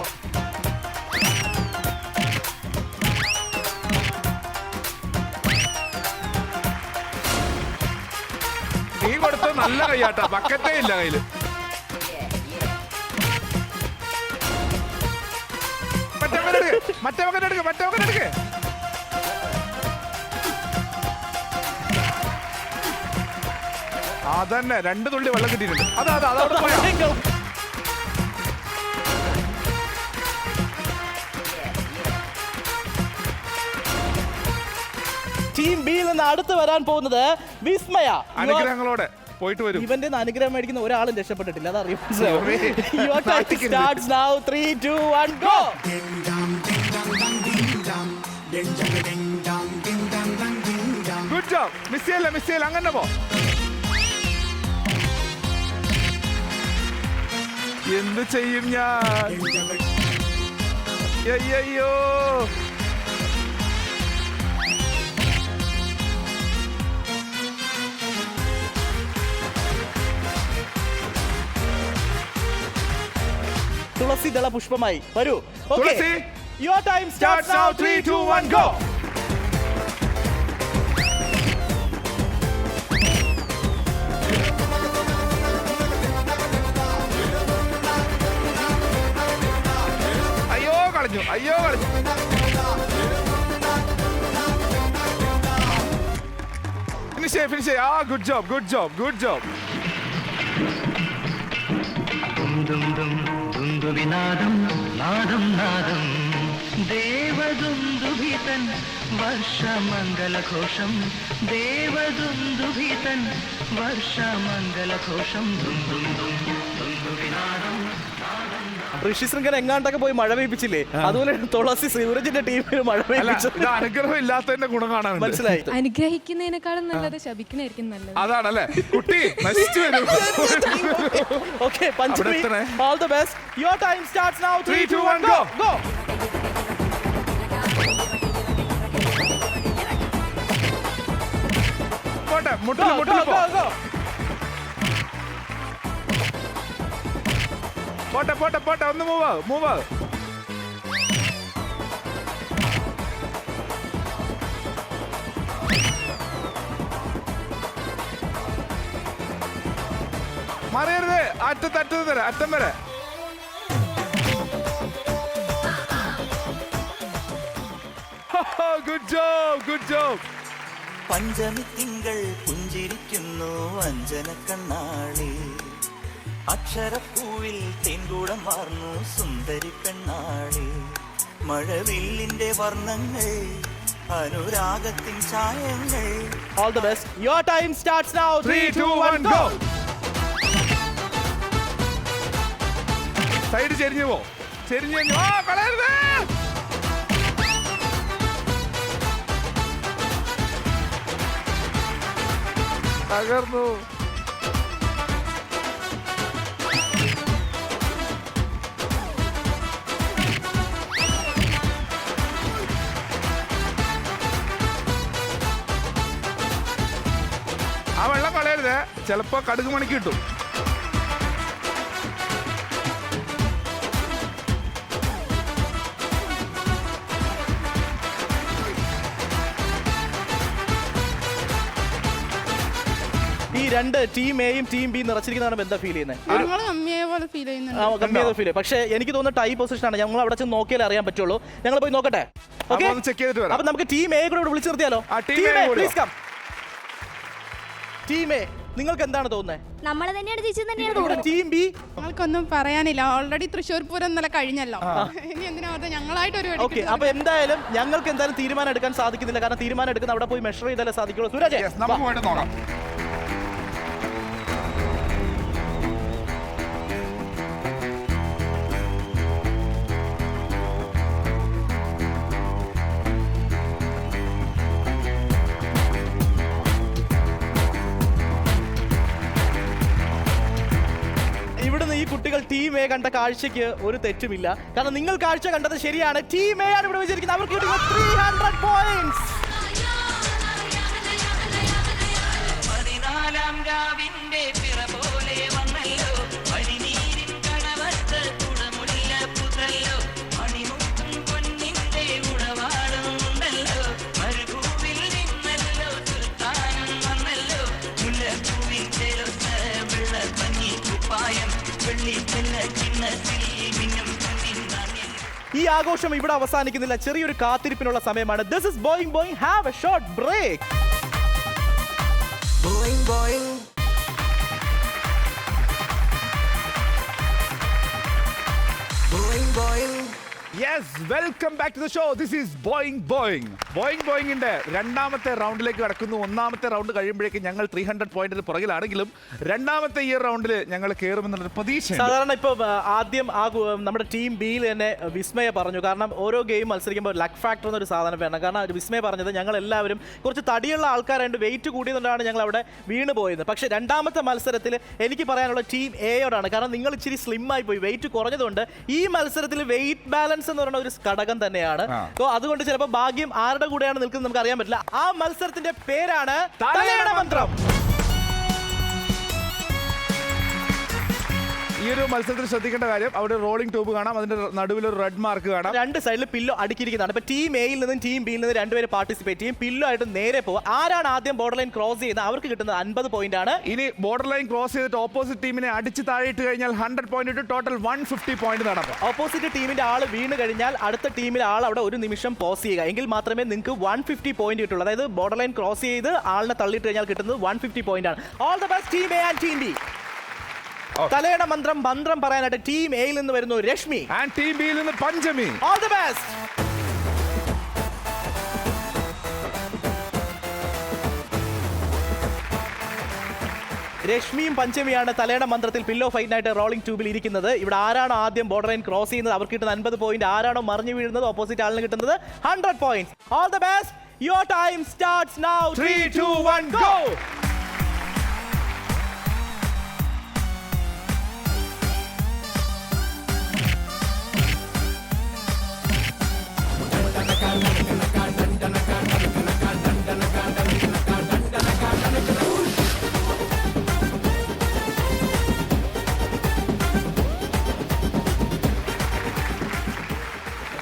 നീ കൊടുത്ത നല്ല കൈയാട്ടാ, ബക്കറ്റേ ഇല്ല കയ്യില്. മറ്റേ മകൻ എടുക്ക്. അതന്നെ 2 തുള്ളി വെള്ളം കിട്ടിയിട്ടുണ്ട്. അതവിടെ പോയാ. ടീം ബിയിൽ നിന്ന് അടുത്ത് വരാൻ പോകുന്നത് വിസ്മയ. അനുഗ്രഹങ്ങളോടെ പോയിട്ട് വരും. ഇവന്റെ അനുഗ്രഹം മേടിക്കുന്ന ഒരാളും രക്ഷപ്പെട്ടിട്ടില്ല, അതറിയാം. Your time starts now. 3, 2, 1, go. Good job. Miss ചെയ്യല്ല, അങ്ങനെ പോ. എന്ത് ചെയ്യും ഞാൻ? അയ്യോ, തുളസി ദള പുഷ്പമായി വരൂ. തുളസി. Your time starts now. 3, 2, 1, go. അയ്യോ കളഞ്ഞു. ഫിനിഷ്. Good job. വിനാദം നാദം ദേവദുന്ദുഭിതൻ വർഷമംഗലഘോഷം ദേവദുന്ദുഭിതൻ വർഷമംഗലഘോഷം വിനാദം. ഋഷി ശൃംഖല എങ്ങാണ്ടൊക്കെ പോയി മഴ പെയ്പ്പിച്ചില്ലേ, അതുപോലെ തുളസി സൂരജിന്റെ ടീമിൽ മഴ പെയ്പ്പിച്ചു. അനുഗ്രഹം ഇല്ലാത്തതിന്റെ ഗുണം കാണാൻ മനസ്സിലായി. അനുഗ്രഹിക്കുന്നതിനേക്കാളും നല്ലത് ശപിക്കണായിരിക്കും നല്ലത്. അതാണല്ലേ കുട്ടി നശിച്ചു വരും. Okay, Panchami, all the best. Your time starts now. 3, 2, 1, go. പോട്ടെ, മുട്ടിൽ പോ. പോട്ടെ, ഒന്ന് മൂവ്. മറിയരുത്, അറ്റം വരെ. Good job. പഞ്ചമി തിങ്കൾ പുഞ്ചിരിക്കുന്നു അഞ്ജന കണ്ണാളി അക്ഷരപ്പൂവിൽ തേൻകൂടം വാർന്നു സുന്ദരി പെണ്ണാളി മഴവില്ലിന്റെ വർണ്ണങ്ങൾ അനുരാഗത്തിൻ ചായങ്ങൾ. All the best. Your time starts now. 3, 2, 1, go. Side ചെരിഞ്ഞു പോ. കളയരുത്. തകർന്നു. ആ വെള്ളം കളയരുത്, ചിലപ്പോ കടുക് മണിക്ക് കിട്ടും. ഈ രണ്ട് ടീം എയും ടീം ബി നിറച്ചിരിക്കുന്നതാണ് എന്താ ഫീൽ ചെയ്യുന്നത്? ഞങ്ങള് അമ്മയെ പോലെ ഫീൽ ചെയ്യുന്നുണ്ട്. പക്ഷെ എനിക്ക് തോന്നുന്നു ടൈ പൊസിഷൻ ആണ്. ഞങ്ങൾ അവിടെ ചെന്ന് നോക്കിയാലേ അറിയാൻ പറ്റുള്ളൂ. ഞങ്ങൾ പോയി നോക്കട്ടെ. ചെക്ക് ചെയ്തിട്ട് വരാം. അപ്പൊ നമുക്ക് ടീം എ കൂടെ വിളിച്ചു നിർത്തിയാലോ? ടീം എ, നിങ്ങൾക്ക് എന്താണ് തോന്നുന്നത്? നമ്മളെ തന്നെയാണ് തോന്നുന്നത്. ടീം ബി ഞങ്ങൾക്കൊന്നും പറയാനില്ല. ഓൾറെഡി തൃശ്ശൂർ പൂരം ഇന്നലെ കഴിഞ്ഞല്ലോ. ഇനി എന്തിനാ ഞങ്ങളായിട്ടൊരു ഓക്കെ. അപ്പൊ എന്തായാലും ഞങ്ങൾക്ക് എന്തായാലും തീരുമാനം എടുക്കാൻ സാധിക്കുന്നില്ല. കാരണം തീരുമാനം എടുക്കുന്ന അവിടെ പോയി മെഷർ ചെയ്താലേ സാധിക്കുള്ളൂ. സൂരജ്, നമുക്ക് പോയിട്ട് നോക്കാം. ഇവിടുന്ന് ഈ കുട്ടികൾ ടീം എ കണ്ട കാഴ്ചയ്ക്ക് ഒരു തെറ്റുമില്ല. കാരണം നിങ്ങൾ കാഴ്ച കണ്ടത് ശരിയാണ്. ടീം എ ആണ് ഇവിടെ വിജയിച്ചിരിക്കുന്നത്. അവർക്ക് കിട്ടുന്ന 300 points. ഈ ആഘോഷം ഇവിടെ അവസാനിക്കുന്നില്ല. ചെറിയൊരു കാത്തിരിപ്പിനുള്ള സമയമാണ്. This is boing boing. Have a short break. Boing boing boing boing yes, welcome back to the show. This is boing boing. Boing ബോയിങ്ങിന്റെ രണ്ടാമത്തെ റൗണ്ടിലേക്ക് കടക്കുന്നു. ഒന്നാമത്തെ റൗണ്ട് കഴിയുമ്പോഴേക്കും ഞങ്ങൾ 300 പോയിന്റിന് പുറകിലാണെങ്കിലും രണ്ടാമത്തെ ഈ റൗണ്ടിൽ ഞങ്ങൾ കയറുമെന്നുള്ളൊരു പ്രതീക്ഷ. സാധാരണ ഇപ്പൊ ആദ്യം നമ്മുടെ ടീം ബിയിൽ തന്നെ വിസ്മയ പറഞ്ഞു. കാരണം ഓരോ ഗെയിം മത്സരിക്കുമ്പോൾ ലക്ക് ഫാക്ടർ എന്നൊരു സാധനം വേണം. കാരണം വിസ്മയ പറഞ്ഞത് ഞങ്ങൾ എല്ലാവരും കുറച്ച് തടിയുള്ള ആൾക്കാരായിട്ട് വെയിറ്റ് കൂടിയതുകൊണ്ടാണ് ഞങ്ങൾ അവിടെ വീണ് പോയത്. പക്ഷേ രണ്ടാമത്തെ മത്സരത്തിൽ എനിക്ക് പറയാനുള്ള ടീം എയോടാണ്. കാരണം നിങ്ങൾ ഇച്ചിരി സ്ലിം ആയി പോയി, വെയിറ്റ് കുറഞ്ഞതുകൊണ്ട് ഈ മത്സരത്തിൽ വെയിറ്റ് ബാലൻസ് എന്ന് പറയുന്ന ഒരു ഘടകം തന്നെയാണ്. സോ അതുകൊണ്ട് ചിലപ്പോൾ ഭാഗ്യം ആരുടെ കൂടെയാണ് നിൽക്കുന്നത് നമുക്ക് അറിയാൻ പറ്റില്ല. ആ മത്സരത്തിന്റെ പേരാണ് തലയണ മന്ത്രം. ഈ ഒരു മത്സരത്തിൽ ശ്രദ്ധിക്കേണ്ട കാര്യം, അവിടെ റോളിംഗ് ട്യൂബ് കാണാം, അതിന്റെ നടുവിൽ ഒരു റെഡ് മാർക്ക് കാണാം. രണ്ട് സൈഡിൽ പില്ലോ അടുക്കിയിരിക്കുന്നതാണ്. ഇപ്പൊ ടീം എയിൽ നിന്നും ടീം ബിയിൽ നിന്ന് രണ്ടുപേര് പാർട്ടിസിപ്പേറ്റ് ചെയ്യും. പില്ലോ ആയിട്ട് നേരെ പോവുക. ആരാണ് ആദ്യം ബോർഡർ ലൈൻ ക്രോസ് ചെയ്യുന്നത് അവർക്ക് കിട്ടുന്നത് 50 പോയിന്റ് ആണ്. ഇനി ബോർഡർ ലൈൻ ക്രോസ് ചെയ്തിട്ട് ഓപ്പോസിറ്റ് ടീമിനെ അടിച്ച് താഴെയിട്ട് കഴിഞ്ഞാൽ 100 പോയിന്റ് ഇട്ട് ടോട്ടൽ 150 പോയിന്റ് നടക്കും. ഓപ്പോസിറ്റ് ടീമിന്റെ ആള് വീണ് കഴിഞ്ഞാൽ അടുത്ത ടീമിലെ ആൾ അവിടെ ഒരു നിമിഷം പോസ് ചെയ്യുക. എങ്കിൽ മാത്രമേ നിങ്ങൾക്ക് 150 പോയിന്റ് കിട്ടുള്ളൂ. അതായത് ബോർഡർ ലൈൻ ക്രോസ് ചെയ്ത് ആളിനെ തള്ളിയിട്ട് കഴിഞ്ഞാൽ കിട്ടുന്നത് 150 പോയിന്റ് ആണ്. All the best team A and team B. തലയുടെ മന്ത്രം പറയാനായിട്ട് ടീം എയിൽ നിന്ന് വരുന്നു രശ്മി ആൻഡ് ടീം ബിയിൽ നിന്ന് പഞ്ചമി. All the best. രശ്മിയും പഞ്ചമിയാണ് തലയുടെ മന്ത്രത്തിൽ പില്ലോ ഫൈറ്റിനായിട്ട് റോളിംഗ് ട്യൂബിൽ ഇരിക്കുന്നത്. ഇവിടെ ആരാണോ ആദ്യം ബോർഡർ ലൈൻ ക്രോസ് ചെയ്യുന്നത് അവർക്ക് കിട്ടുന്ന 50 പോയിന്റ്. ആരാണോ മറിഞ്ഞു വീഴുന്നത് ഓപ്പോസിറ്റ് ആളിന് കിട്ടുന്നത് 100 points. All the best. Your time starts now. 3, 2, 1 go.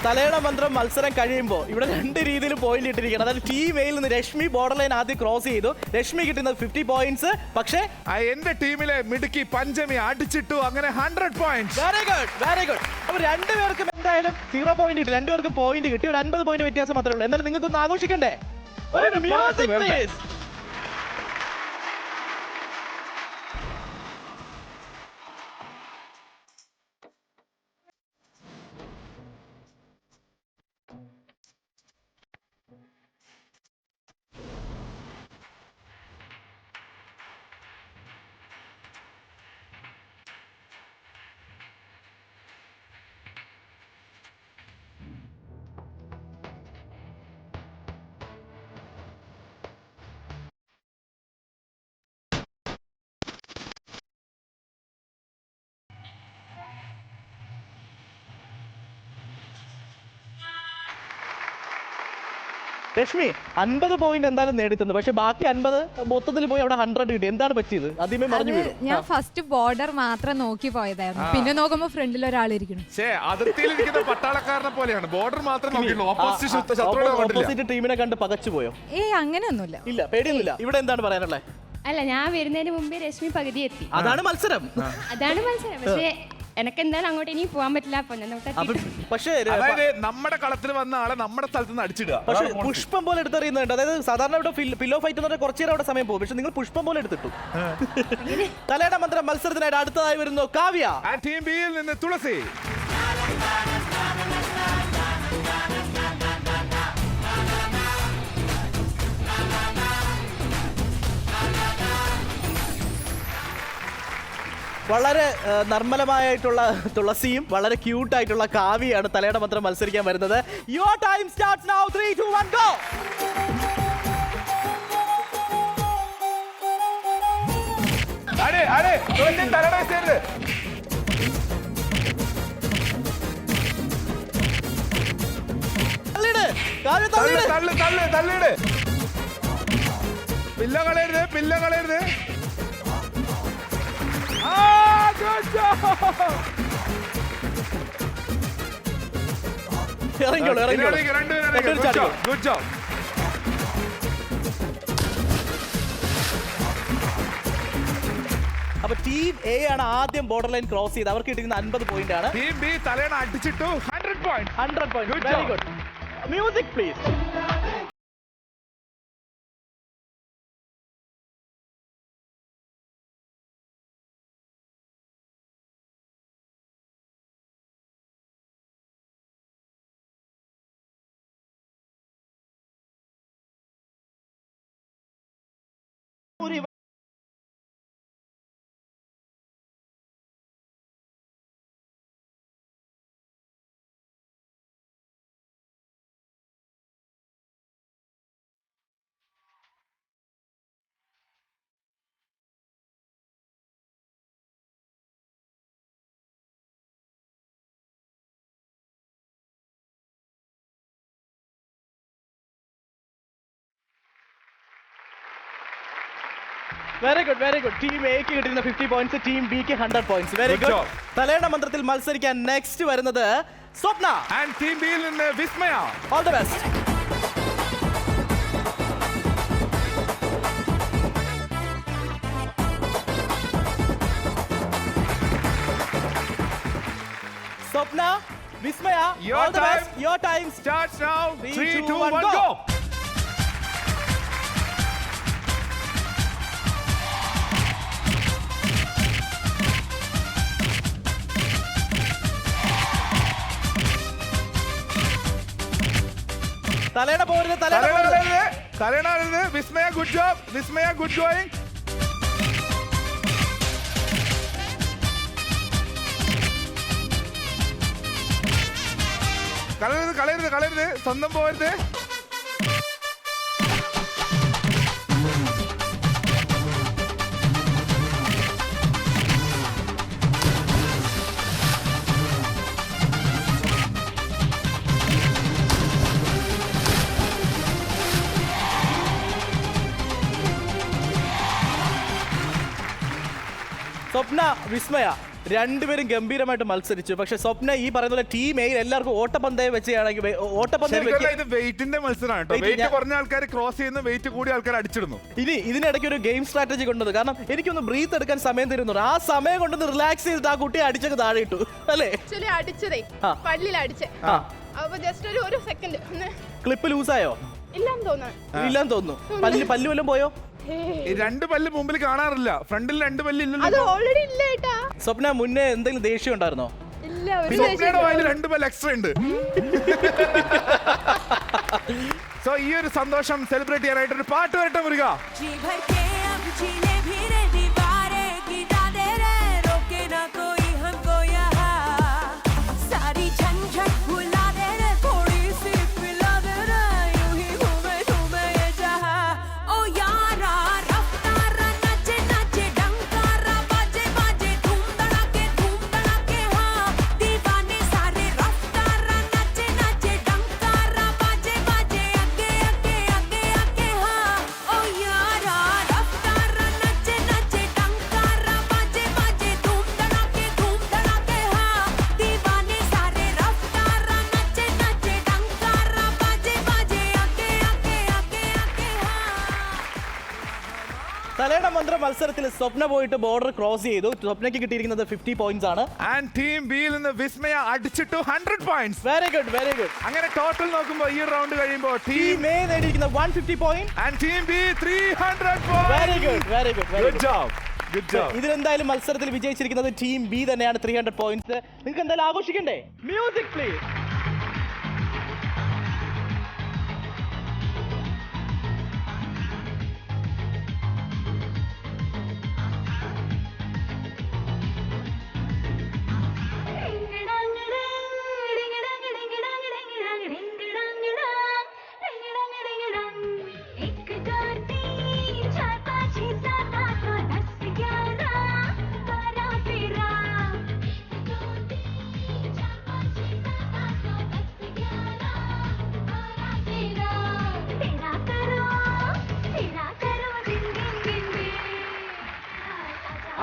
തലയുടെ മന്ത്രം മത്സരം കഴിയുമ്പോൾ ഇവിടെ രണ്ട് രീതിയിൽ പോയിന്റ് ഇട്ടിരിക്കുകയാണ്. അതായത് ടീം എയിൽ നിന്ന് രശ്മി ബോർഡർ ലൈൻ ആദ്യം ക്രോസ് ചെയ്തു. രശ്മി കിട്ടുന്നത് 50 പോയിന്റ്സ്. പക്ഷേ എന്റെ ടീമിലെ മിടുക്കി പഞ്ചമി അടിച്ചിട്ടു. അങ്ങനെ 100 point. Very good, very good. അപ്പൊ രണ്ടുപേർക്കും എന്തായാലും 0 പോയിന്റ് കിട്ടി. രണ്ടുപേർക്കും പോയിന്റ് കിട്ടി. ഒരു 50 പോയിന്റ് വ്യത്യാസം മാത്രമേ ഉള്ളൂ. എന്നാലും നിങ്ങൾക്കൊന്ന് ആഘോഷിക്കണ്ടേ? ഒരു മ്യൂസിക് പ്ലീസ്. രശ്മി 50 പോയിന്റ് എന്തായാലും നേടിത്തന്നു. പക്ഷെ ബാക്കി 50 മൊത്തത്തിൽ പോയി അവിടെ 100 കിട്ടി. എന്താണ് പറ്റിയത്? ആദ്യമേ മറിഞ്ഞു വീണു. ഞാൻ ഫസ്റ്റ് ബോർഡർ മാത്രം നോക്കി പോയതായിരുന്നു. പിന്നെ നോക്കുമ്പോ ഫ്രണ്ടിൽ ഒരാളിരിക്കണം. അതിർത്തിയിലിരിക്കുന്ന പട്ടാളക്കാരനെ പോലെയാണ്. ബോർഡർ മാത്രം നോക്കിയുള്ളൂ. ഓപ്പോസിറ്റ് ടീമിനെ കണ്ട് പകച്ചു പോയോ? അങ്ങനെയൊന്നുമില്ല. ഇല്ല, പേടിയൊന്നുമില്ല. ഇവിടെ എന്താണ് പറയാനുള്ളത്? അല്ല, ഞാൻ വരുന്നതിന് മുമ്പേ രശ്മി പകുതി എത്തി. അതാണ് മത്സരം. പക്ഷേ എനക്ക് എന്തായാലും അങ്ങോട്ട് ഇനി പോകാൻ പറ്റില്ല. പക്ഷേ അതായത് നമ്മുടെ കളത്തിൽ വന്ന ആളെ നമ്മുടെ സ്ഥലത്ത് നിന്ന് അടിച്ചിടുക. പക്ഷേ പുഷ്പം പോലെ എടുത്തെറിയുന്നുണ്ട്. അതായത് സാധാരണ ഇവിടെ പില്ലോ ഫൈറ്റ് എന്ന് പറഞ്ഞാൽ കുറച്ചു നേരം അവിടെ സമയം പോകും. പക്ഷെ നിങ്ങൾ പുഷ്പം പോലെ എടുത്തിട്ടു. തലയുടെ മന്ത്രം മത്സരത്തിനായിട്ട് അടുത്തതായി വരുന്നു കാവ്യ. ടീം ബിയിൽ നിന്ന് തുളസി. വളരെ നർമ്മലമായിട്ടുള്ള തുളസിയും വളരെ ക്യൂട്ടായിട്ടുള്ള കാവ്യയാണ് തലയുടെ മന്ത്രം മത്സരിക്കാൻ വരുന്നത്. Your time starts now. 3, 2, 1 go. Pillow കളയരുത്. ഇറങ്ങിക്കോളൂ. Good job. അപ്പൊ ടീം എ ആണ് ആദ്യം ബോർഡർ ലൈൻ ക്രോസ് ചെയ്ത് അവർക്ക് കിട്ടിയിരുന്ന 50 പോയിന്റ് ആണ്. ടീം ബി തലേണ അടിച്ചിട്ടു 100 points. 100 points. Good Very job. good. Music, please. Very good very good. Team എക്ക് കിട്ടുന്ന 50 പോയിന്റ്സ്, ടീം ബിക്ക് 100 points. Very Good good. job. തലേണ മന്ത്രത്തിൽ മത്സരിക്കാൻ നെക്സ്റ്റ് വരുന്നത് സ്വപ്ന. And team B യിൽ നിന്ന് Vismaya. All the best. Swapna, Vismaya, Your all the time. best. Your time Starts now. 3, 2, 1, go. go. തലേണ പോരുത്, തലേണ പോരുത്. തലേണ വിസ്മയ ഗുഡ് ജോബ്. വിസ്മയ ഗുഡ് ഗോയിങ്. കളയരുത് സ്വന്തം പോരുത്. സ്വപ്ന, വിസ്മയ രണ്ടുപേരും ഗംഭീരമായിട്ട് മത്സരിച്ചു. പക്ഷെ സ്വപ്ന ഈ പറയുന്ന പോലെ ടീം എയിൽ എല്ലാവർക്കും ഓട്ടപ്പന്തയം വെച്ചാണെങ്കിൽ ഓട്ടപ്പന്തയം ഇത് വെയിറ്റിന്റെ മത്സരമാണ് കേട്ടോ. വെയിറ്റ് കുറഞ്ഞ ആൾക്കാർ ക്രോസ് ചെയ്യുന്നു, വെയിറ്റ് കൂടിയ ആൾക്കാർ അടിച്ചിടുന്നു. ഇനി ഇതിനിടയ്ക്ക് ഒരു ഗെയിം സ്ട്രാറ്റജി കൊണ്ടത്. കാരണം എനിക്കൊന്ന് ബ്രീത്ത് എടുക്കാൻ സമയം തരുന്നുണ്ട്. ആ സമയം കൊണ്ടൊന്ന് റിലാക്സ് ചെയ്തിട്ട് ആ കുട്ടിയെ അടിച്ചൊക്കെ താഴെ ഇട്ടു അല്ലേ? ആക്ച്വലി അടിച്ചതേ പള്ളിയിൽ അടിച്ചേ. അപ്പൊ ജസ്റ്റ് ഒരു സെക്കൻഡ് ക്ലിപ്പ് ലൂസായോ? ഇല്ലാന്ന് തോന്നുന്നു. ഇല്ലാന്ന് തോന്നുന്നു. പല്ല് വല്ലതും പോയോ? ഈ രണ്ട് പല്ല് മുമ്പിൽ കാണാറില്ല, ഫ്രണ്ടിൽ രണ്ട് പല്ല് അത് ഇല്ലല്ലോ. ഓൾറെഡി ഇല്ല ഏട്ടാ. സ്വപ്ന, മുന്നേ എന്തെങ്കിലും ദേഷ്യം ഉണ്ടായിരുന്നോ? ഇല്ല, ഒരു സ്വപ്നയുടെ വായിൽ രണ്ട് പല്ല് എക്സ്ട്രാ ഉണ്ട്. സോ ഈ ഒരു സന്തോഷം സെലിബ്രേറ്റ് ചെയ്യാനായിട്ട് ഒരു പാട്ട് വരട്ടെ മുരുക. തലേണ മന്ത്ര മത്സരത്തിൽ സ്വപ്ന പോയിട്ട് ബോർഡർ ക്രോസ് ചെയ്തു. സ്വപ്നയ്ക്ക് കിട്ടിയിരിക്കുന്നത് 50 പോയിന്റ്സ് ആണ്. ആൻഡ് ടീം ബിയിൽ നിന്ന് വിസ്മയ അടിച്ചിട്ടു 100 points. Very good very good. അങ്ങനെ ടോട്ടൽ നോക്കുമ്പോൾ ഈ റൗണ്ട് കഴിയുമ്പോൾ ടീം എ നേടിയിരിക്കുന്ന 150 point and team B 300 point. Very good very good good job good job. ഇതിലെന്തായാലും മത്സരത്തിൽ വിജയിച്ചിരിക്കുന്നത് ടീം ബി തന്നെയാണ്. 300 പോയിന്റ്സ്. നിങ്ങൾക്ക് എന്തായാലും ആഘോഷിക്കണ്ടേ? Music please.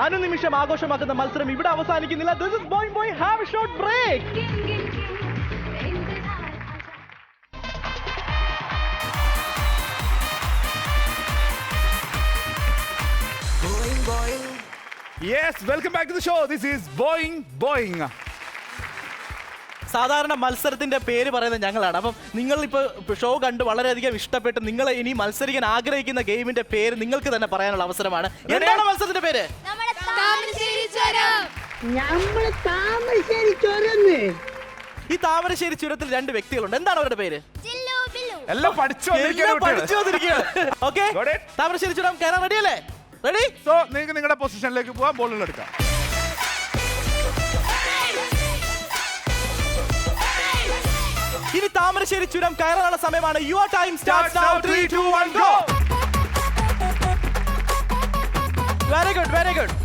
അനുനിമിഷം ആഘോഷമാക്കുന്ന മത്സരം ഇവിടെ അവസാനിക്കുന്നില്ല. This is Boing Boing. Have a short break. Boing, boing. Yes, welcome back to the show. This is Boing Boing. സാധാരണ മത്സരത്തിന്റെ പേര് പറയുന്നത് ഞങ്ങളാണ്. അപ്പം നിങ്ങൾ ഇപ്പോൾ ഷോ കണ്ട് വളരെയധികം ഇഷ്ടപ്പെട്ട് നിങ്ങൾ ഇനി മത്സരിക്കാൻ ആഗ്രഹിക്കുന്ന ഗെയിമിന്റെ പേര് നിങ്ങൾക്ക് തന്നെ പറയാനുള്ള അവസരമാണ്. എന്താണ് മത്സരത്തിന്റെ പേര്? ഈ താമരശ്ശേരി ചുരത്തിൽ 2 വ്യക്തികളുണ്ട്. എന്താണ് അവരുടെ പേര്? എല്ലാം പഠിച്ചു ഓക്കെ, താമരശ്ശേരി ചുരം കയറാൻ റെഡി അല്ലേ? റെഡി? സോ നിങ്ങൾക്ക് നിങ്ങളുടെ പൊസിഷനിലേക്ക് പോവാം, ബോളുകൾ എടുക്കാം. ഇനി താമരശ്ശേരി ചുരം കയറാനുള്ള സമയമാണ്. Your time starts now. 3 2 1 go. Very good, very good.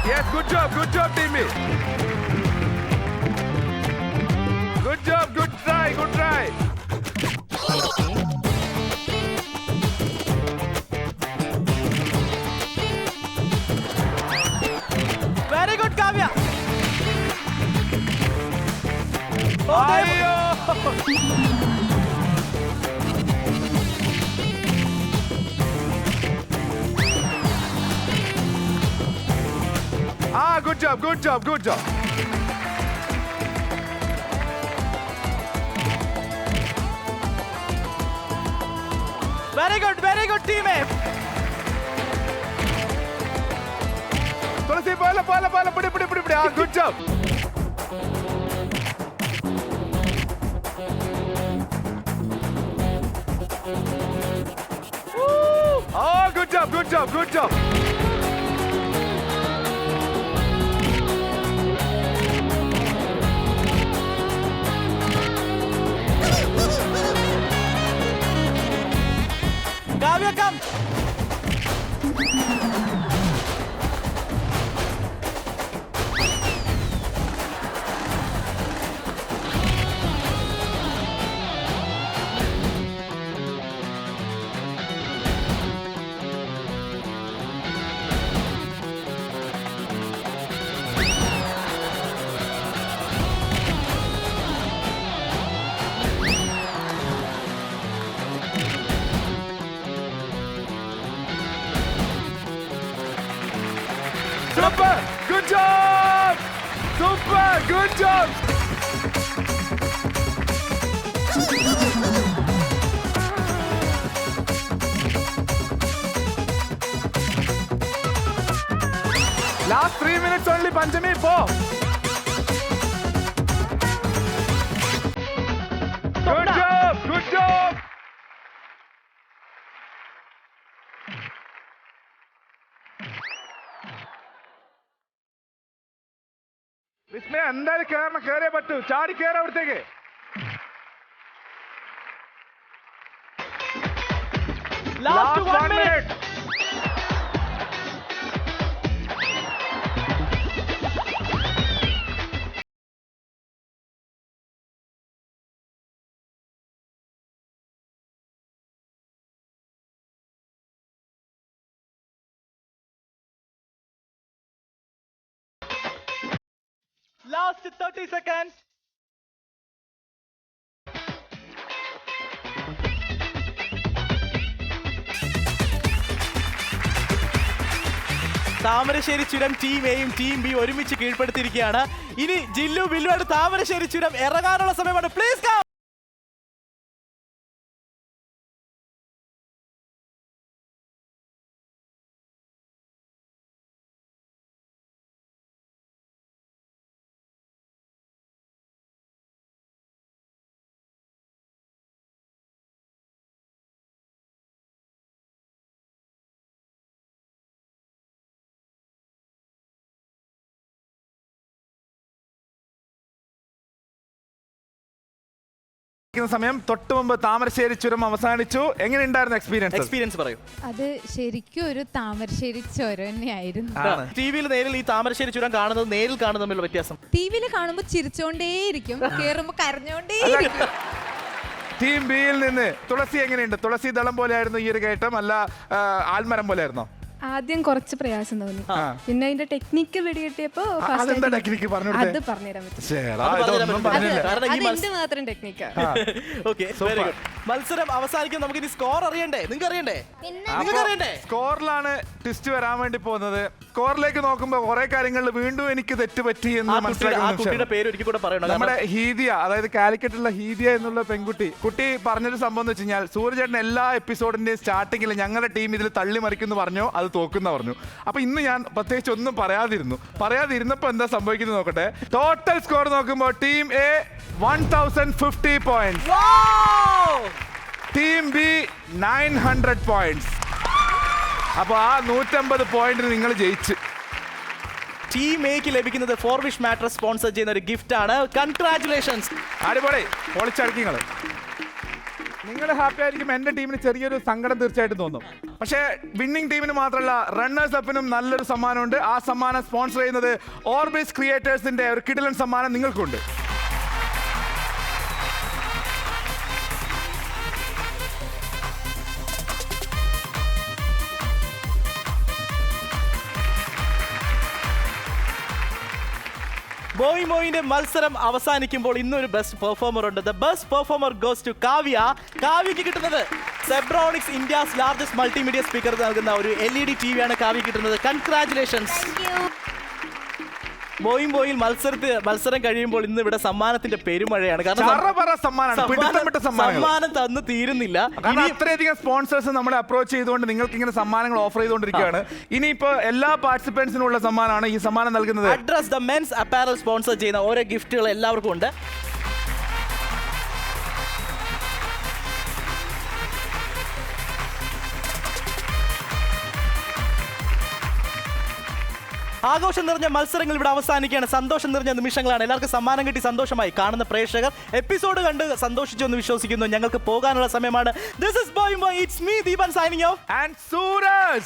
Yes, good job team B. Good job, good try. Very good, Kavya. അയ്യോ. Good job. Very good, team A. തുളസി പോലെ പിടി. Good job. Oh, good job. Kavya, come. Super, good job. Last 3 minutes only, Panchami, 4. Good job. വിസ്മയ എന്തായാലും കേറിയേ പറ്റൂ. ചാടി കയറാം അവിടത്തേക്ക്. Last 1 minute. Last 30 seconds. Thamarassery ചുരം team എയും ടീം ബി ഒരുമിച്ച് കീഴ്പ്പെടുത്തിയിരിക്കുകയാണ്. ഇനി ജില്ലു ബില്ലുവായിട്ട് താമരശ്ശേരി ചുരം ഇറങ്ങാനുള്ള സമയമാണ്. Please come. സമയം തൊട്ട് മുമ്പ് താമരശ്ശേരി ചുരം അവസാനിച്ചു. എങ്ങനെയുണ്ടായിരുന്നു എക്സ്പീരിയൻസ് പറയൂ. അത് ശരിക്കും ഒരു താമരശ്ശേരി ചുരം തന്നെയായിരുന്നു. ടിവിയിൽ നേരിൽ ഈ താമരശ്ശേരി ചുരം കാണുന്നത് നേരിൽ കാണുന്നത് തമ്മിലുള്ള വ്യത്യാസം? ടിവിയിൽ കാണുമ്പോൾ ചിരിച്ചോണ്ടേയിരിക്കും, കേറുമ്പോ കരഞ്ഞോണ്ടേയിരിക്കും. ടീം ബിയിൽ നിന്ന് തുളസി എങ്ങനെയുണ്ട്? തുളസി ദളം പോലെയായിരുന്നു ഈ ഒരു കയറ്റം, അല്ല ആൽമരം പോലെയായിരുന്നോ? ആദ്യം കുറച്ച് പ്രയാസം തോന്നി പിന്നെ അതിന്റെ ടെക്നിക്ക് പിടികിട്ടിയപ്പോ അതെന്താ ടെക്നിക്ക് പറഞ്ഞു അത് പറഞ്ഞുതരാൻ പറ്റും കാരണം ഈ അത് മാത്രം ടെക്നിക്കാ Okay, very good. മത്സരം അവസാനിക്കും. നമുക്ക് ഇനി സ്കോർ അറിയണ്ടേ? നിങ്ങൾക്ക് അറിയണ്ടേ? നിങ്ങൾക്ക് അറിയണ്ടേ? സ്കോറിലാണ് ട്വിസ്റ്റ് വരാൻ വേണ്ടി പോകുന്നത്. സ്കോറിലേക്ക് നോക്കുമ്പോൾ കുറെ കാര്യങ്ങളിൽ വീണ്ടും എനിക്ക് തെറ്റുപറ്റി എന്ന് ആ കുട്ടിയുടെ പേര് ഒരിക്കൽ കൂടെ പറയണം. നമ്മുടെ ഹീദിയ, അതായത് കാലിക്കറ്റുള്ള ഹീദിയ എന്നുള്ള കുട്ടി പറഞ്ഞൊരു സംഭവം എന്ന് വെച്ച് കഴിഞ്ഞാൽ സൂര്യചേട്ടൻ എല്ലാ എപ്പിസോഡിന്റെയും സ്റ്റാർട്ടിങ്ങിൽ ഞങ്ങളുടെ ടീം ഇതിൽ തള്ളി മറിക്കുന്നു പറഞ്ഞു, അത് തോക്കുന്ന പറഞ്ഞു. അപ്പൊ ഇന്ന് ഞാൻ പ്രത്യേകിച്ച് ഒന്നും പറയാതിരുന്നപ്പോ എന്താ സംഭവിക്കുന്നത് നോക്കട്ടെ. ടോട്ടൽ സ്കോർ നോക്കുമ്പോൾ team A 1050 points, team B 900 points. അപ്പൊ ആ 150 പോയിന്റ് നിങ്ങൾ ജയിച്ച്. ടീം എക്ക് ലഭിക്കുന്നത് ഫോർവിഷ് മാട്രസ് സ്പോൺസർ ചെയ്യുന്ന ഒരു ഗിഫ്റ്റ് ആണ്. കൺഗ്രാറ്റുലേഷൻസ്. അടിപൊളി, പൊളിച്ചടക്കിങ്ങൾ. നിങ്ങൾ ഹാപ്പി ആയിരിക്കും. എന്റെ ടീമിന് ചെറിയൊരു സങ്കടം തീർച്ചയായിട്ടും തോന്നും. പക്ഷേ വിന്നിംഗ് ടീമിന് മാത്രമല്ല, റണ്ണേഴ്സ് അപ്പിനും നല്ലൊരു സമ്മാനമുണ്ട്. ആ സമ്മാനം സ്പോൺസർ ചെയ്യുന്നത് ഓർബിസ് ക്രിയേറ്റേഴ്സിന്റെ ഒരു കിടിലൻ സമ്മാനം നിങ്ങൾക്കുണ്ട്. ബോയ് മോയിന്റെ മത്സരം അവസാനിക്കുമ്പോൾ ഇന്നൊരു ബെസ്റ്റ് പെർഫോമർ ഉണ്ട്. The best performer goes to Kavya. കാവ്യക്ക് കിട്ടുന്നത് Zebronics India's largest multimedia speaker നൽകുന്ന ഒരു LED TV ആണ് കാവ്യ കിട്ടുന്നത്. കൺഗ്രാറ്റുലേഷൻസ്. ബോയിൽ മത്സരം കഴിയുമ്പോൾ ഇന്ന് ഇവിടെ സമ്മാനത്തിന്റെ പെരുമഴയാണ്. കാരണം സമ്മാനം തന്നു തീരുന്നില്ല. അത്രയധികം സ്പോൺസേഴ്സ് നമ്മളെ അപ്രോച്ച് ചെയ്തുകൊണ്ട് നിങ്ങൾക്ക് ഇങ്ങനെ സമ്മാനങ്ങൾ ഓഫർ ചെയ്തുകൊണ്ടിരിക്കുകയാണ്. ഇനിയിപ്പോ എല്ലാ പാർട്ടിസിപ്പൻസിനുള്ള സമ്മാനമാണ് ഈ സമ്മാനം നൽകുന്നത്. Address the men's apparel sponsor ചെയ്യുന്ന ഓരോ ഗിഫ്റ്റുകൾ എല്ലാവർക്കും ഉണ്ട്. ആഘോഷം നിറഞ്ഞ മത്സരങ്ങൾ ഇവിടെ അവസാനിക്കുകയാണ്. സന്തോഷം നിറഞ്ഞ നിമിഷങ്ങളാണ്. എല്ലാവർക്കും സമ്മാനം കിട്ടി സന്തോഷമായി. കാണുന്ന പ്രേക്ഷകർ എപ്പിസോഡ് കണ്ട് സന്തോഷിച്ചു എന്ന് വിശ്വസിക്കുന്നു. ഞങ്ങൾക്ക് പോകാനുള്ള സമയമാണ്. This is Boy Boy. It's me, Deepan, signing off. And Suraj.